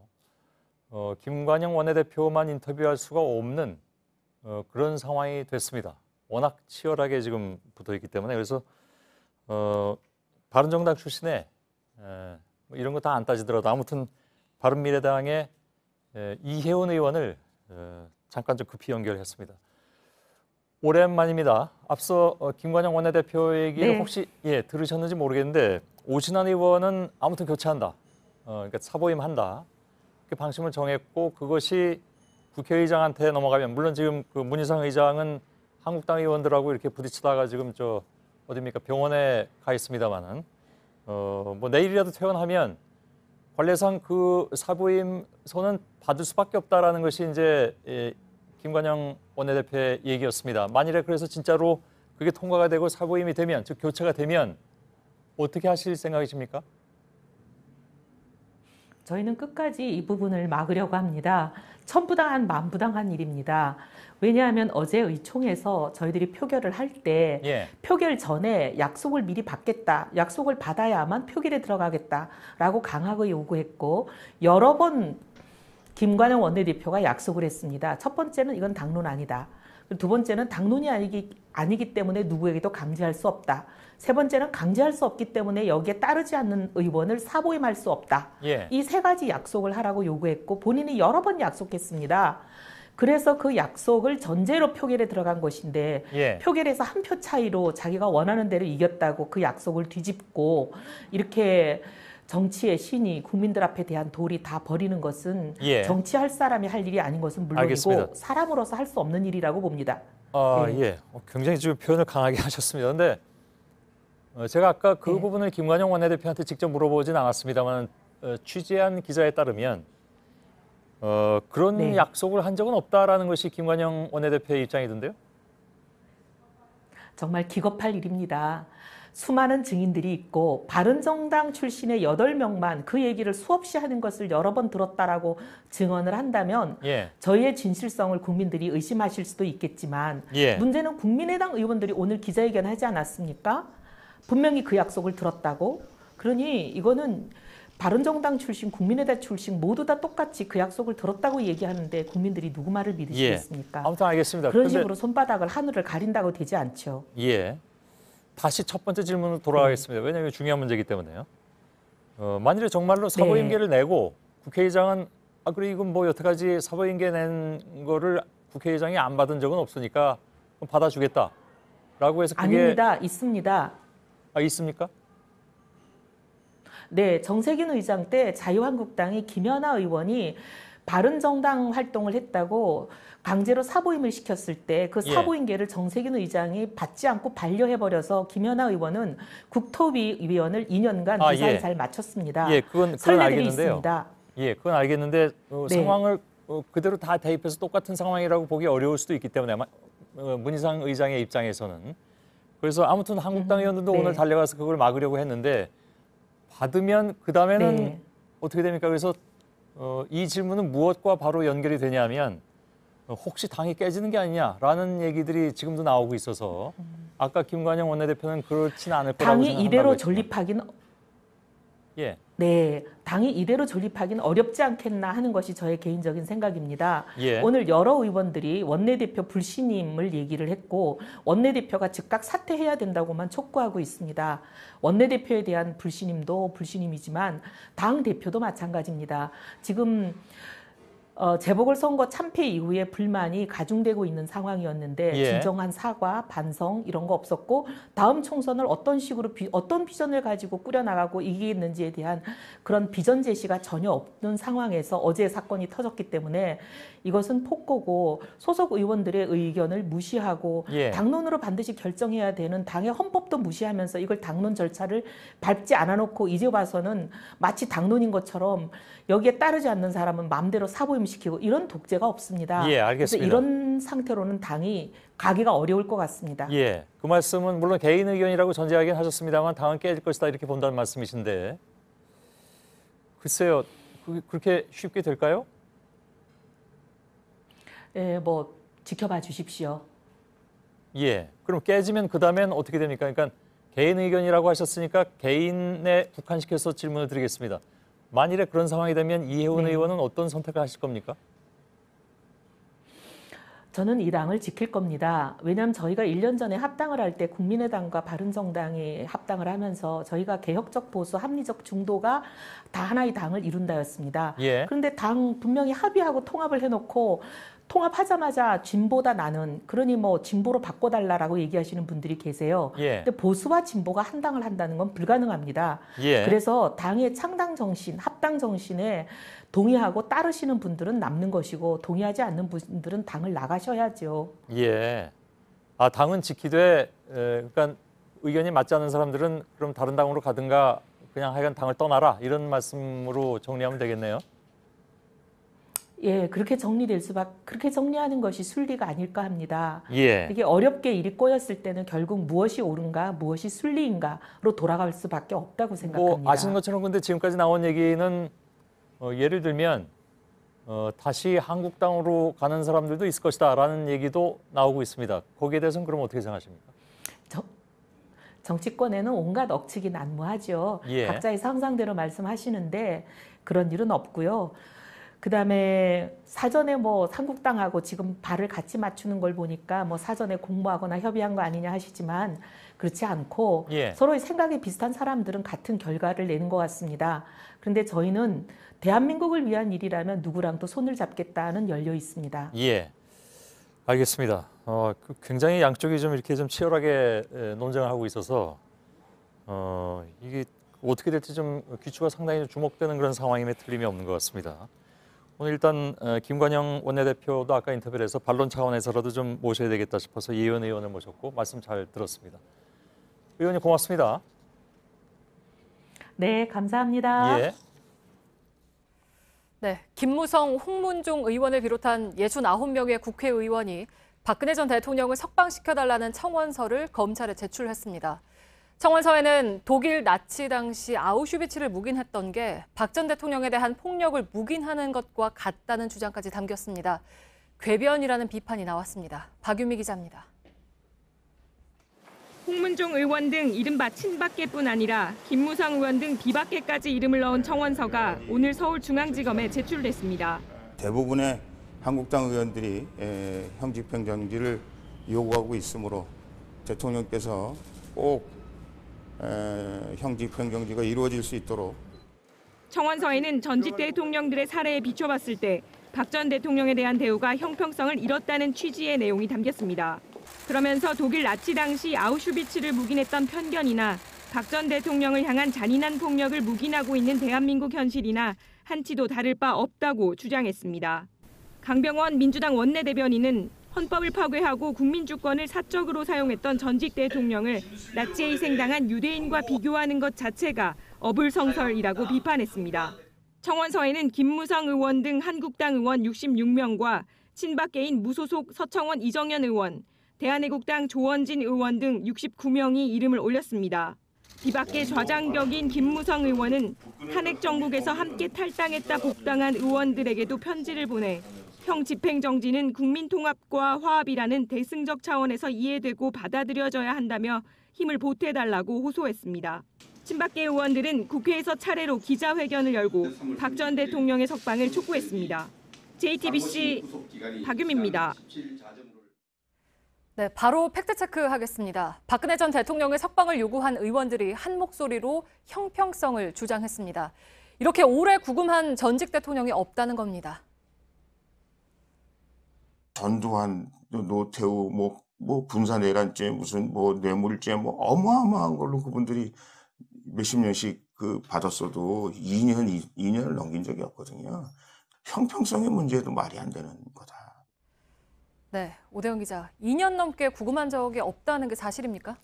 김관영 원내대표만 인터뷰할 수가 없는 그런 상황이 됐습니다. 워낙 치열하게 지금 붙어있기 때문에. 그래서 바른정당 출신에 뭐 이런 거 다 안 따지더라도 아무튼 바른미래당의 이혜원 의원을 잠깐 좀 급히 연결했습니다. 오랜만입니다. 앞서 김관영 원내대표 얘기를 네. 혹시 들으셨는지 모르겠는데 오신환 의원은 아무튼 교체한다. 그러니까 사보임한다. 그 방침을 정했고 그것이 국회의장한테 넘어가면, 물론 지금 그 문희상 의장은 한국당 의원들하고 이렇게 부딪히다가 지금 어디입니까 병원에 가 있습니다만은 뭐 내일이라도 퇴원하면 관례상 그 사보임 손은 받을 수밖에 없다라는 것이 이제 김관영 원내대표의 얘기였습니다. 만일에 그래서 진짜로 그게 통과가 되고 사보임이 되면, 즉 교체가 되면 어떻게 하실 생각이십니까? 저희는 끝까지 이 부분을 막으려고 합니다. 천부당한 만부당한 일입니다. 왜냐하면 어제 의총에서 저희들이 표결을 할 때 표결 전에 약속을 미리 받겠다. 약속을 받아야만 표결에 들어가겠다라고 강하게 요구했고 여러 번 김관영 원내대표가 약속을 했습니다. 첫 번째는 이건 당론 아니다. 두 번째는 당론이 아니기 때문에 누구에게도 강제할 수 없다. 세 번째는 강제할 수 없기 때문에 여기에 따르지 않는 의원을 사보임할 수 없다. 이 세 가지 약속을 하라고 요구했고 본인이 여러 번 약속했습니다. 그래서 그 약속을 전제로 표결에 들어간 것인데 표결에서 한 표 차이로 자기가 원하는 대로 이겼다고 그 약속을 뒤집고 이렇게 정치의 신이 국민들 앞에 대한 도리 다 버리는 것은 정치할 사람이 할 일이 아닌 것은 물론이고 알겠습니다. 사람으로서 할 수 없는 일이라고 봅니다. 굉장히 지금 표현을 강하게 하셨습니다. 그런데 제가 아까 그 부분을 김관영 원내대표한테 직접 물어보진 않았습니다만 취재한 기자에 따르면 그런 약속을 한 적은 없다라는 것이 김관영 원내대표의 입장이던데요? 정말 기겁할 일입니다. 수많은 증인들이 있고 바른정당 출신의 8명만 그 얘기를 수없이 하는 것을 여러 번 들었다라고 증언을 한다면 저희의 진실성을 국민들이 의심하실 수도 있겠지만 문제는 국민의당 의원들이 오늘 기자회견 하지 않았습니까? 분명히 그 약속을 들었다고. 그러니 이거는 바른정당 출신, 국민의당 출신 모두 다 똑같이 그 약속을 들었다고 얘기하는데 국민들이 누구 말을 믿으시겠습니까? 아무튼 알겠습니다. 그런 식으로 손바닥을 하늘을 가린다고 되지 않죠. 다시 첫 번째 질문으로 돌아가겠습니다. 왜냐하면 중요한 문제이기 때문에요. 만일에 정말로 사보임계를 내고 국회의장은 그래 이건 뭐 여태까지 사보임계 낸 거를 국회의장이 안 받은 적은 없으니까 받아주겠다라고 해서 그게 아닙니다. 있습니다. 있습니까? 네, 정세균 의장 때 자유한국당이 김연아 의원이 바른정당 활동을 했다고 강제로 사보임을 시켰을 때 그 사보임계를 정세균 의장이 받지 않고 반려해버려서 김연아 의원은 국토위원을 2년간 무사히 잘 마쳤습니다. 그건 알겠는데요. 있습니다. 그건 알겠는데 상황을 그대로 다 대입해서 똑같은 상황이라고 보기 어려울 수도 있기 때문에 문희상 의장의 입장에서는. 그래서 아무튼 한국당 의원들도 네. 오늘 달려가서 그걸 막으려고 했는데 받으면 그다음에는 네. 어떻게 됩니까? 그래서 이 질문은 무엇과 바로 연결이 되냐면 혹시 당이 깨지는 게 아니냐라는 얘기들이 지금도 나오고 있어서 아까 김관영 원내대표는 그렇지는 않을 거라고 당이 생각한다고 이대로 했지만. 존립하기는 예. 네, 당이 이대로 존립하기는 어렵지 않겠나 하는 것이 저의 개인적인 생각입니다. 예. 오늘 여러 의원들이 원내대표 불신임을 얘기를 했고 원내대표가 즉각 사퇴해야 된다고만 촉구하고 있습니다. 원내대표에 대한 불신임도 불신임이지만 당 대표도 마찬가지입니다. 지금 재보궐선거 참패 이후에 불만이 가중되고 있는 상황이었는데 예. 진정한 사과, 반성 이런 거 없었고 다음 총선을 어떤 식으로 어떤 비전을 가지고 꾸려나가고 이기겠는지에 대한 그런 비전 제시가 전혀 없는 상황에서 어제 사건이 터졌기 때문에 이것은 폭거고 소속 의원들의 의견을 무시하고 예. 당론으로 반드시 결정해야 되는 당의 헌법도 무시하면서 이걸 당론 절차를 밟지 않아놓고 이제 와서는 마치 당론인 것처럼 여기에 따르지 않는 사람은 마음대로 사보임시키고 이런 독재가 없습니다. 예, 알겠습니다. 그래서 이런 상태로는 당이 가기가 어려울 것 같습니다. 예, 그 말씀은 물론 개인 의견이라고 전제하긴 하셨습니다만 당은 깨질 것이다 이렇게 본다는 말씀이신데 글쎄요, 그렇게 쉽게 될까요? 예, 뭐 지켜봐 주십시오. 예, 그럼 깨지면 그다음엔 어떻게 됩니까? 그러니까 개인 의견이라고 하셨으니까 개인에 국한시켜서 질문을 드리겠습니다. 만일에 그런 상황이 되면 이혜원 의원은 어떤 선택을 하실 겁니까? 저는 이 당을 지킬 겁니다. 왜냐하면 저희가 1년 전에 합당을 할 때 국민의당과 바른정당이 합당을 하면서 저희가 개혁적 보수, 합리적 중도가 다 하나의 당을 이룬다였습니다. 예. 그런데 당 분명히 합의하고 통합을 해놓고 통합하자마자 진보다 나는 그러니 뭐 진보로 바꿔달라라고 얘기하시는 분들이 계세요. 예. 근데 보수와 진보가 한 당을 한다는 건 불가능합니다. 예. 그래서 당의 창당 정신, 합당 정신에 동의하고 따르시는 분들은 남는 것이고 동의하지 않는 분들은 당을 나가셔야죠. 예. 아, 당은 지키되 그러니까 의견이 맞지 않는 사람들은 그럼 다른 당으로 가든가 그냥 하여간 당을 떠나라 이런 말씀으로 정리하면 되겠네요. 예, 그렇게 정리될 그렇게 정리하는 것이 순리가 아닐까 합니다. 예. 이게 어렵게 일이 꼬였을 때는 결국 무엇이 옳은가, 무엇이 순리인가로 돌아갈 수밖에 없다고 생각합니다. 뭐 아시는 것처럼 근데 지금까지 나온 얘기는 예를 들면 다시 한국당으로 가는 사람들도 있을 것이다라는 얘기도 나오고 있습니다. 거기에 대해서는 그럼 어떻게 생각하십니까? 정치권에는 온갖 억측이 난무하죠. 예. 각자의 상상대로 말씀하시는데 그런 일은 없고요. 그다음에 사전에 뭐 한국당하고 지금 발을 같이 맞추는 걸 보니까 뭐 사전에 공모하거나 협의한 거 아니냐 하시지만 그렇지 않고 예. 서로의 생각이 비슷한 사람들은 같은 결과를 내는 것 같습니다. 그런데 저희는 대한민국을 위한 일이라면 누구랑도 손을 잡겠다는 열려 있습니다. 예, 알겠습니다. 굉장히 양쪽이 좀 이렇게 좀 치열하게 논쟁을 하고 있어서 이게 어떻게 될지 좀 귀추가 상당히 주목되는 그런 상황임에 틀림이 없는 것 같습니다. 오늘 일단 김관영 원내대표도 아까 인터뷰를 해서 반론 차원에서라도 좀 모셔야 되겠다 싶어서 이혜원 의원을 모셨고 말씀 잘 들었습니다. 의원님 고맙습니다. 네, 감사합니다. 예. 네, 김무성, 홍문종 의원을 비롯한 69명의 국회의원이 박근혜 전 대통령을 석방시켜달라는 청원서를 검찰에 제출했습니다. 청원서에는 독일 나치 당시 아우슈비츠를 묵인했던 게 박 전 대통령에 대한 폭력을 묵인하는 것과 같다는 주장까지 담겼습니다. 궤변이라는 비판이 나왔습니다. 박유미 기자입니다. 홍문종 의원 등 이른바 친박계뿐 아니라 김무성 의원 등 비박계까지 이름을 넣은 청원서가 오늘 서울중앙지검에 제출됐습니다. 대부분의 한국당 의원들이 형 집행정지를 요구하고 있으므로 대통령께서 꼭 형 집행정지가 이루어질 수 있도록 청원서에는 전직 대통령들의 사례에 비춰봤을 때 박 전 대통령에 대한 대우가 형평성을 잃었다는 취지의 내용이 담겼습니다. 그러면서 독일 나치 당시 아우슈비츠를 묵인했던 편견이나 박 전 대통령을 향한 잔인한 폭력을 묵인하고 있는 대한민국 현실이나 한치도 다를 바 없다고 주장했습니다. 강병원 민주당 원내대변인은 헌법을 파괴하고 국민주권을 사적으로 사용했던 전직 대통령을 나치에 희생당한 유대인과 비교하는 것 자체가 어불성설이라고 비판했습니다. 청원서에는 김무성 의원 등 한국당 의원 66명과 친박계인 무소속 서청원 이정현 의원, 대한애국당 조원진 의원 등 69명이 이름을 올렸습니다. 이 밖에 좌장벽인 김무성 의원은 탄핵 정국에서 함께 탈당했다 복당한 의원들에게도 편지를 보내 형 집행정지는 국민통합과 화합이라는 대승적 차원에서 이해되고 받아들여져야 한다며 힘을 보태달라고 호소했습니다. 친박계 의원들은 국회에서 차례로 기자회견을 열고 박 전 대통령의 석방을 촉구했습니다. JTBC 박유미입니다. 네, 바로 팩트체크 하겠습니다. 박근혜 전 대통령의 석방을 요구한 의원들이 한 목소리로 형평성을 주장했습니다. 이렇게 오래 구금한 전직 대통령이 없다는 겁니다. 전두환, 노태우, 분사내란죄, 무슨 뇌물죄, 어마어마한 걸로 그분들이 몇십 년씩 받았어도 2년을 넘긴 적이 없거든요. 형평성의 문제도 말이 안 되는 거다. 네, 오대영 기자, 2년 넘게 구금한 적이 없다는 게 사실입니까?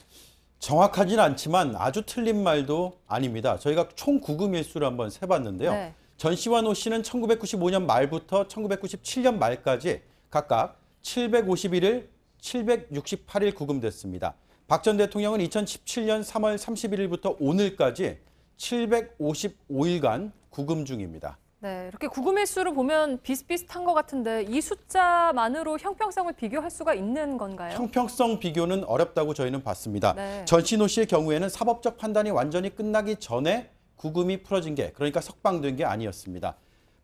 정확하진 않지만 아주 틀린 말도 아닙니다. 저희가 총 구금 일수를 한번 세봤는데요. 네. 전 씨와 노 씨는 1995년 말부터 1997년 말까지 각각 751일, 768일 구금됐습니다. 박 전 대통령은 2017년 3월 31일부터 오늘까지 755일간 구금 중입니다. 네, 이렇게 구금 일수를 보면 비슷비슷한 것 같은데 이 숫자만으로 형평성을 비교할 수가 있는 건가요? 형평성 비교는 어렵다고 저희는 봤습니다. 네. 전 씨, 노 씨의 경우에는 사법적 판단이 완전히 끝나기 전에 구금이 풀어진 게, 그러니까 석방된 게 아니었습니다.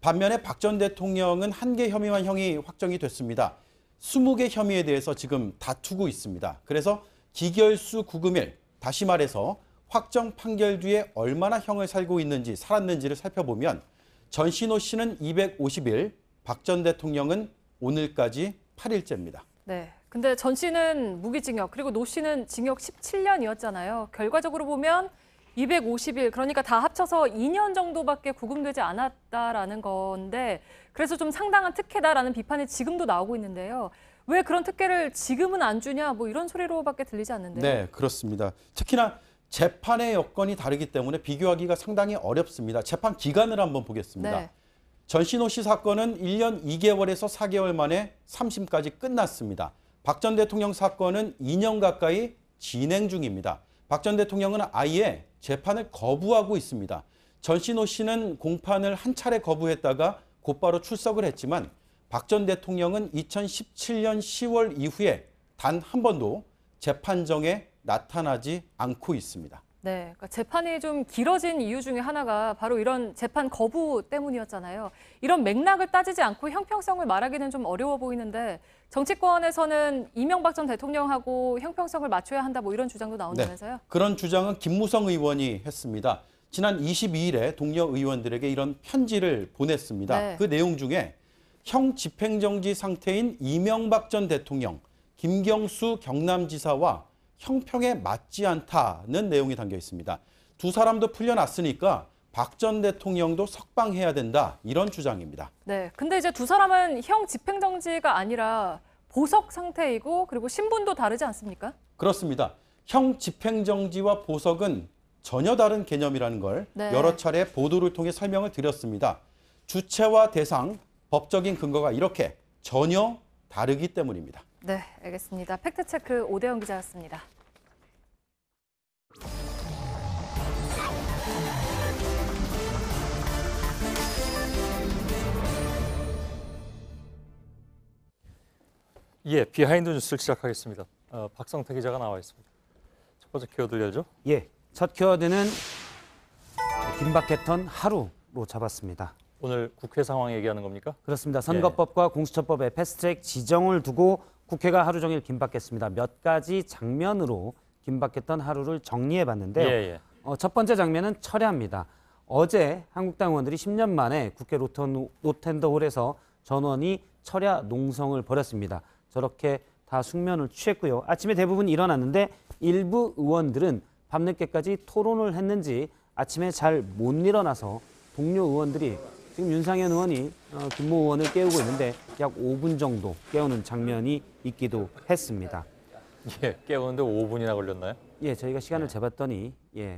반면에 박 전 대통령은 한 개 혐의만 형이 확정이 됐습니다. 20개 혐의에 대해서 지금 다투고 있습니다. 그래서 기결수 구금일, 다시 말해서 확정 판결 뒤에 얼마나 형을 살았는지를 살펴보면 전 씨, 노 씨는 250일, 박 전 대통령은 오늘까지 8일째입니다. 네, 근데 전 씨는 무기징역, 그리고 노 씨는 징역 17년이었잖아요. 결과적으로 보면 250일, 그러니까 다 합쳐서 2년 정도밖에 구금되지 않았다라는 건데 그래서 좀 상당한 특혜다라는 비판이 지금도 나오고 있는데요. 왜 그런 특혜를 지금은 안 주냐, 이런 소리로밖에 들리지 않는데요. 네, 그렇습니다. 특히나 재판의 여건이 다르기 때문에 비교하기가 상당히 어렵습니다. 재판 기간을 한번 보겠습니다. 네. 전 씨, 노 씨 사건은 1년 2개월에서 4개월 만에 3심까지 끝났습니다. 박 전 대통령 사건은 2년 가까이 진행 중입니다. 박 전 대통령은 아예 재판을 거부하고 있습니다. 전 씨, 노 씨는 공판을 한 차례 거부했다가 곧바로 출석을 했지만 박 전 대통령은 2017년 10월 이후에 단 한 번도 재판정에 나타나지 않고 있습니다. 네, 그러니까 재판이 좀 길어진 이유 중에 하나가 바로 이런 재판 거부 때문이었잖아요. 이런 맥락을 따지지 않고 형평성을 말하기는 좀 어려워 보이는데 정치권에서는 이명박 전 대통령하고 형평성을 맞춰야 한다, 이런 주장도 나온다면서요? 네, 그런 주장은 김무성 의원이 했습니다. 지난 22일에 동료 의원들에게 이런 편지를 보냈습니다. 네. 그 내용 중에 형 집행정지 상태인 이명박 전 대통령, 김경수 경남지사와 형평에 맞지 않다는 내용이 담겨 있습니다. 두 사람도 풀려났으니까 박 전 대통령도 석방해야 된다, 이런 주장입니다. 네, 근데 이제 두 사람은 형 집행정지가 아니라 보석 상태이고 그리고 신분도 다르지 않습니까? 그렇습니다. 형 집행정지와 보석은 전혀 다른 개념이라는 걸 네. 여러 차례 보도를 통해 설명을 드렸습니다. 주체와 대상, 법적인 근거가 이렇게 전혀 다르기 때문입니다. 네, 알겠습니다. 팩트체크 오대영 기자였습니다. 예, 비하인드 뉴스를 시작하겠습니다. 박성태 기자가 나와 있습니다. 첫 번째 키워드 열죠? 예, 첫 키워드는 긴박했던 하루로 잡았습니다. 오늘 국회 상황 얘기하는 겁니까? 그렇습니다. 선거법과 공수처법의 패스트트랙 지정을 두고 국회가 하루 종일 긴박했습니다. 몇 가지 장면으로 긴박했던 하루를 정리해봤는데요. 첫 번째 장면은 철야입니다. 어제 한국당 의원들이 10년 만에 국회 노텐더홀에서 전원이 철야 농성을 벌였습니다. 저렇게 다 숙면을 취했고요. 아침에 대부분 일어났는데 일부 의원들은 밤늦게까지 토론을 했는지 아침에 잘 못 일어나서 동료 의원들이 지금 윤상현 의원이 김모 의원을 깨우고 있는데 약 5분 정도 깨우는 장면이 있기도 했습니다. 예, 깨우는데 5분이나 걸렸나요? 예, 저희가 시간을 재봤더니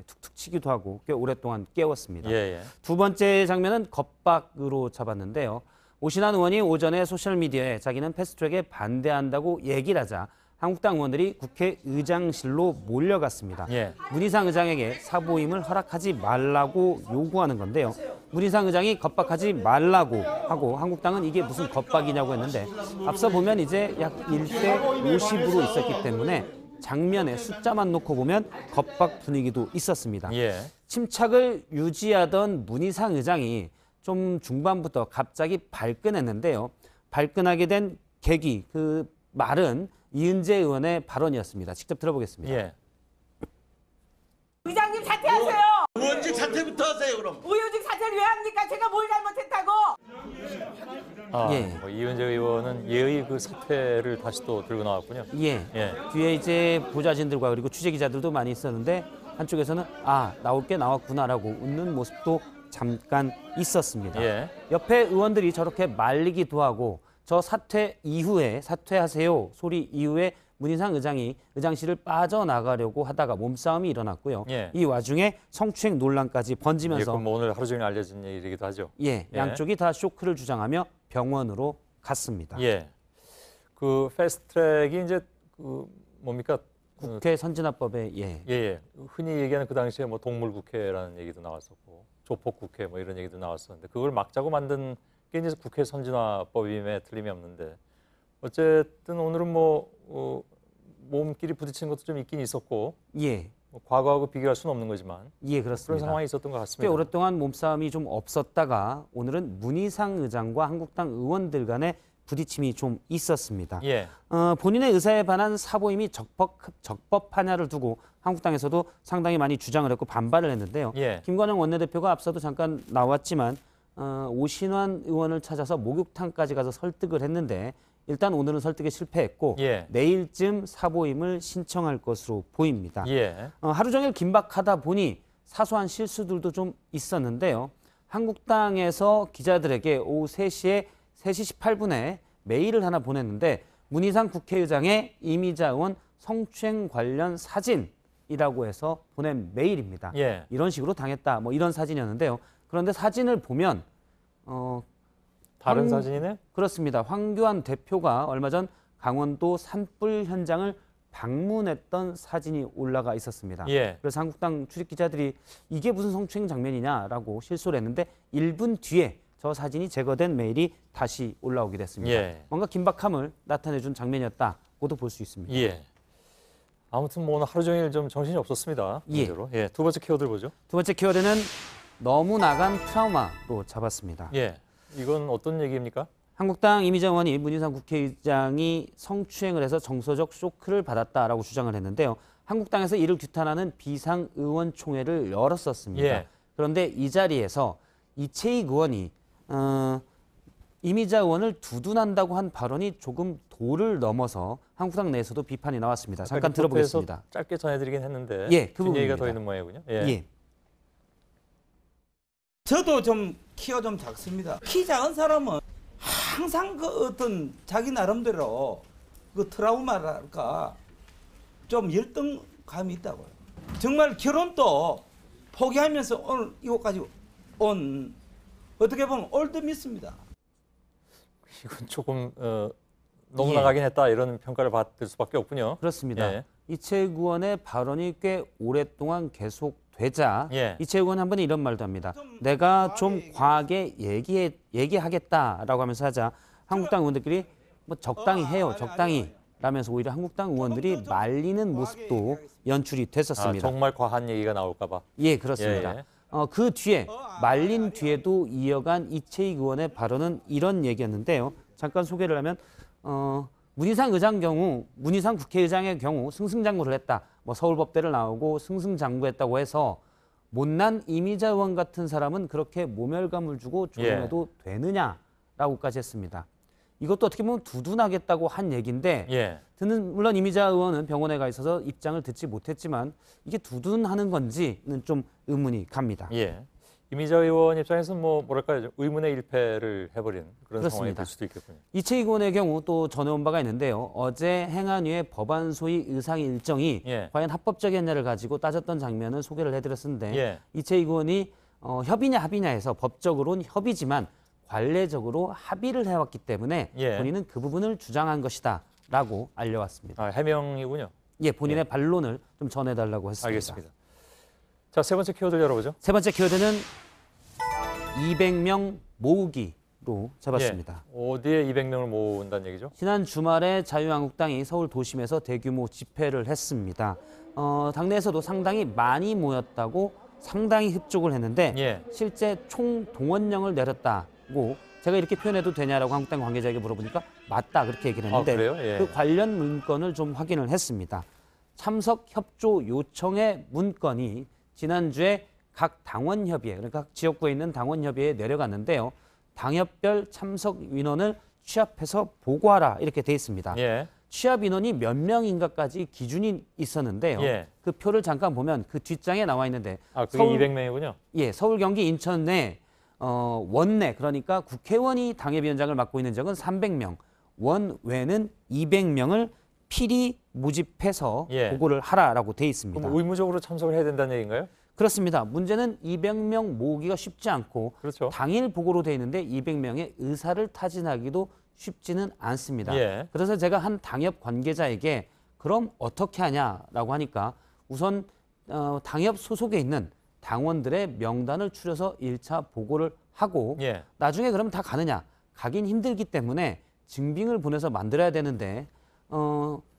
툭툭 치기도 하고 꽤 오랫동안 깨웠습니다. 예. 두 번째 장면은 겁박으로 잡았는데요. 오신환 의원이 오전에 소셜미디어에 자기는 패스트트랙에 반대한다고 얘기를 하자 한국당 의원들이 국회의장실로 몰려갔습니다. 문희상 의장에게 사보임을 허락하지 말라고 요구하는 건데요. 문희상 의장이 겁박하지 말라고 하고 한국당은 이게 무슨 겁박이냐고 했는데 앞서 보면 이제 약 1대 50으로 있었기 때문에 장면에 숫자만 놓고 보면 겁박 분위기도 있었습니다. 침착을 유지하던 문희상 의장이 좀 중반부터 갑자기 발끈했는데요. 발끈하게 된 계기, 그 말은 이은재 의원의 발언이었습니다. 직접 들어보겠습니다. 의장님 사퇴하세요. 의원직 사퇴부터 하세요 그럼. 의원직 사퇴를 왜 합니까? 제가 뭘 잘못했다고? 뭐 이은재 의원은 예의 그 사퇴를 다시 또 들고 나왔군요. 뒤에 이제 보좌진들과 그리고 취재 기자들도 많이 있었는데 한쪽에서는 나올 게 나왔구나라고 웃는 모습도 잠깐 있었습니다. 옆에 의원들이 저렇게 말리기도 하고 저 사퇴 이후에 사퇴하세요 소리 이후에 문희상 의장이 의장실을 빠져나가려고 하다가 몸싸움이 일어났고요. 이 와중에 성추행 논란까지 번지면서 그럼 오늘 하루 종일 알려진 일이기도 하죠. 양쪽이 다 쇼크를 주장하며 병원으로 갔습니다. 그 패스트트랙이 이제 그 뭡니까? 국회 선진화법에 흔히 얘기하는 그 당시에 뭐 동물국회라는 얘기도 나왔었고 조폭국회 뭐 이런 얘기도 나왔었는데 그걸 막자고 만든 게 이제 국회 선진화법임에 틀림이 없는데 어쨌든 오늘은 뭐 몸끼리 부딪히는 것도 좀 있긴 있었고 뭐 과거하고 비교할 수는 없는 거지만 그렇습니다. 그런 상황이 있었던 것 같습니다. 꽤 오랫동안 몸싸움이 좀 없었다가 오늘은 문희상 의장과 한국당 의원들 간의 부딪힘이 좀 있었습니다. 본인의 의사에 반한 사보임이 적법하냐를 두고 한국당에서도 상당히 많이 주장을 했고 반발을 했는데요. 김관영 원내대표가 앞서도 잠깐 나왔지만 오신환 의원을 찾아서 목욕탕까지 가서 설득을 했는데 일단 오늘은 설득에 실패했고 내일쯤 사보임을 신청할 것으로 보입니다. 하루 종일 긴박하다 보니 사소한 실수들도 좀 있었는데요. 한국당에서 기자들에게 오후 3시 18분에 메일을 하나 보냈는데 문희상 국회의장의 이미자 의원 성추행 관련 사진이라고 해서 보낸 메일입니다. 이런 식으로 당했다 뭐 이런 사진이었는데요. 그런데 사진을 보면 다른 사진이네? 그렇습니다. 황교안 대표가 얼마 전 강원도 산불 현장을 방문했던 사진이 올라가 있었습니다. 그래서 한국당 출입 기자들이 이게 무슨 성추행 장면이냐라고 실소를 했는데 1분 뒤에 저 사진이 제거된 메일이 다시 올라오게 됐습니다. 뭔가 긴박함을 나타내준 장면이었다고도 볼 수 있습니다. 아무튼 뭐 오늘 하루 종일 좀 정신이 없었습니다. 두 번째 키워드를 보죠. 두 번째 키워드는 너무 나간 트라우마로 잡았습니다. 이건 어떤 얘기입니까? 한국당 이미자 의원이 문희상 국회의장이 성추행을 해서 정서적 쇼크를 받았다라고 주장을 했는데요. 한국당에서 이를 규탄하는 비상의원총회를 열었었습니다. 그런데 이 자리에서 이채익 의원이 이미자 의원을 두둔한다고 한 발언이 조금 도를 넘어서 한국당 내에서도 비판이 나왔습니다. 잠깐 들어보겠습니다. 짧게 전해드리긴 했는데 그 뒷얘기가 더 있는 모양이군요. 저도 좀 키가 좀 작습니다. 키 작은 사람은 항상 그 어떤 자기 나름대로 그 트라우마랄까 좀 열등감이 있다고요. 정말 결혼도 포기하면서 오늘 이곳까지 온 어떻게 보면 올드미스입니다. 이건 조금 너무 나가긴 했다 이런 평가를 받을 수밖에 없군요. 그렇습니다. 이채익 의원의 발언이 꽤 오랫동안 계속되자 이채익 의원 한 번에 이런 말도 합니다. 내가 좀 과하게 얘기하겠다라고 하면서 하자 한국당 의원들끼리 뭐 적당히 해요, 적당히 라면서 오히려 한국당 의원들이 말리는 모습도 연출이 됐었습니다. 정말 과한 얘기가 나올까 봐. 그렇습니다. 그 뒤에 말린 뒤에도 이어간 이채익 의원의 발언은 이런 얘기였는데요. 잠깐 소개를 하면 문희상 의장 경우, 문희상 국회의장의 경우 승승장구를 했다. 뭐 서울법대를 나오고 승승장구했다고 해서 못난 이미자 의원 같은 사람은 그렇게 모멸감을 주고 조롱해도 되느냐라고까지 했습니다. 이것도 어떻게 보면 두둔하겠다고 한 얘기인데 물론 이미자 의원은 병원에 가 있어서 입장을 듣지 못했지만 이게 두둔하는 건지는 좀 의문이 갑니다. 이미자 의원 입장에서는 뭐랄까요, 의문의 일패를 해버린 그런 상황이 그렇습니다. 될 수도 있겠군요. 이채익 의원의 경우 또 전해온 바가 있는데요. 어제 행안위의 법안 소위 의상 일정이 과연 합법적이었냐를 가지고 따졌던 장면을 소개를 해드렸었는데 이채익 의원이 협의냐 합의냐에서 법적으로는 협의지만 관례적으로 합의를 해왔기 때문에 본인은 그 부분을 주장한 것이다라고 알려왔습니다. 해명이군요. 예, 본인의 반론을 좀 전해달라고 했습니다. 알겠습니다. 자, 세 번째 키워드 열어보죠. 세 번째 키워드는 200명 모으기로 잡았습니다. 어디에 200명을 모은다는 얘기죠? 지난 주말에 자유한국당이 서울 도심에서 대규모 집회를 했습니다. 당내에서도 상당히 많이 모였다고 상당히 흡족을 했는데 실제 총 동원령을 내렸다고 제가 이렇게 표현해도 되냐라고 한국당 관계자에게 물어보니까 맞다 그렇게 얘기를 했는데 그래요? 그 관련 문건을 좀 확인을 했습니다. 참석 협조 요청의 문건이 지난주에 각 당원협의회, 그러니까 각 지역구에 있는 당원협의회에 내려갔는데요. 당협별 참석 인원을 취합해서 보고하라 이렇게 돼 있습니다. 취합 인원이 몇 명인가까지 기준이 있었는데요. 그 표를 잠깐 보면 그 뒷장에 나와 있는데 그게 200명이군요. 예, 서울, 경기, 인천 내 원내 그러니까 국회의원이 당협위원장을 맡고 있는 지역은 300명, 원외는 200명을 필히 모집해서 보고를 하라라고 돼 있습니다. 그럼 의무적으로 참석을 해야 된다는 얘기인가요? 그렇습니다. 문제는 200명 모으기가 쉽지 않고 당일 보고로 돼 있는데 200명의 의사를 타진하기도 쉽지는 않습니다. 그래서 제가 한 당협 관계자에게 그럼 어떻게 하냐라고 하니까 우선 당협 소속에 있는 당원들의 명단을 추려서 1차 보고를 하고 나중에 그러면 다 가느냐? 가긴 힘들기 때문에 증빙을 보내서 만들어야 되는데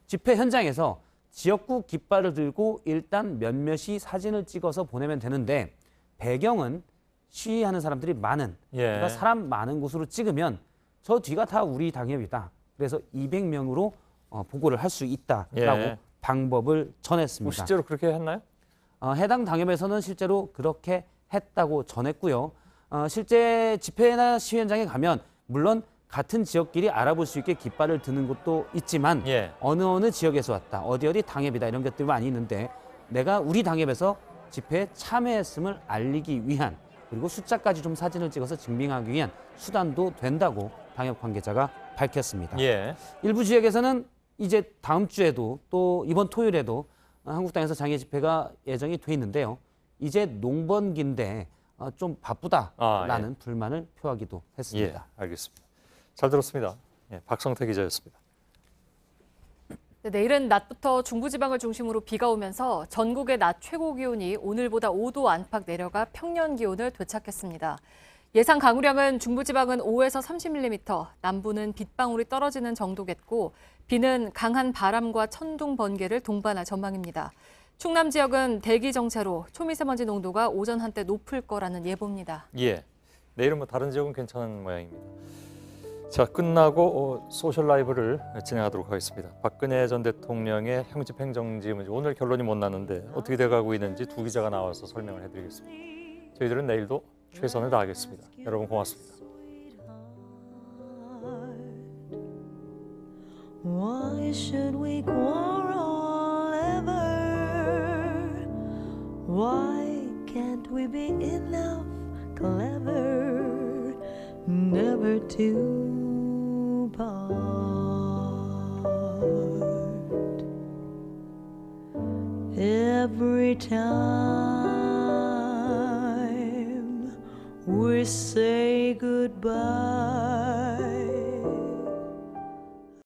집회 현장에서 지역구 깃발을 들고 일단 몇몇이 사진을 찍어서 보내면 되는데 배경은 시위하는 사람들이 많은 그러니까 사람 많은 곳으로 찍으면 저 뒤가 다 우리 당협이다. 그래서 200명으로 보고를 할 수 있다라고 방법을 전했습니다. 실제로 그렇게 했나요? 해당 당협에서는 실제로 그렇게 했다고 전했고요. 실제 집회나 시위 현장에 가면 물론 같은 지역끼리 알아볼 수 있게 깃발을 드는 곳도 있지만 어느 지역에서 왔다, 어디 당협이다 이런 것들이 많이 있는데 내가 우리 당협에서 집회에 참여했음을 알리기 위한 그리고 숫자까지 좀 사진을 찍어서 증빙하기 위한 수단도 된다고 당협 관계자가 밝혔습니다. 일부 지역에서는 이제 다음 주에도 또 이번 토요일에도 한국당에서 장애 집회가 예정이 돼 있는데요. 이제 농번기인데 좀 바쁘다라는 불만을 표하기도 했습니다. 알겠습니다. 잘 들었습니다. 박성태 기자였습니다. 네, 내일은 낮부터 중부지방을 중심으로 비가 오면서 전국의 낮 최고 기온이 오늘보다 5도 안팎 내려가 평년 기온을 되찾겠습니다. 예상 강우량은 중부지방은 5에서 30mm, 남부는 빗방울이 떨어지는 정도겠고 비는 강한 바람과 천둥, 번개를 동반할 전망입니다. 충남 지역은 대기 정체로 초미세먼지 농도가 오전 한때 높을 거라는 예보입니다. 내일은 다른 지역은 괜찮은 모양입니다. 자, 끝나고 소셜 라이브를 진행하도록 하겠습니다. 박근혜 전 대통령의 형집 행정지 문제 오늘 결론이 못 났는데 어떻게 돼가고 있는지 두 기자가 나와서 설명을 해드리겠습니다. 저희들은 내일도 최선을 다하겠습니다. 여러분 고맙습니다. Why should we quarrel ever? Why can't we be enough clever never to part? Every time we say goodbye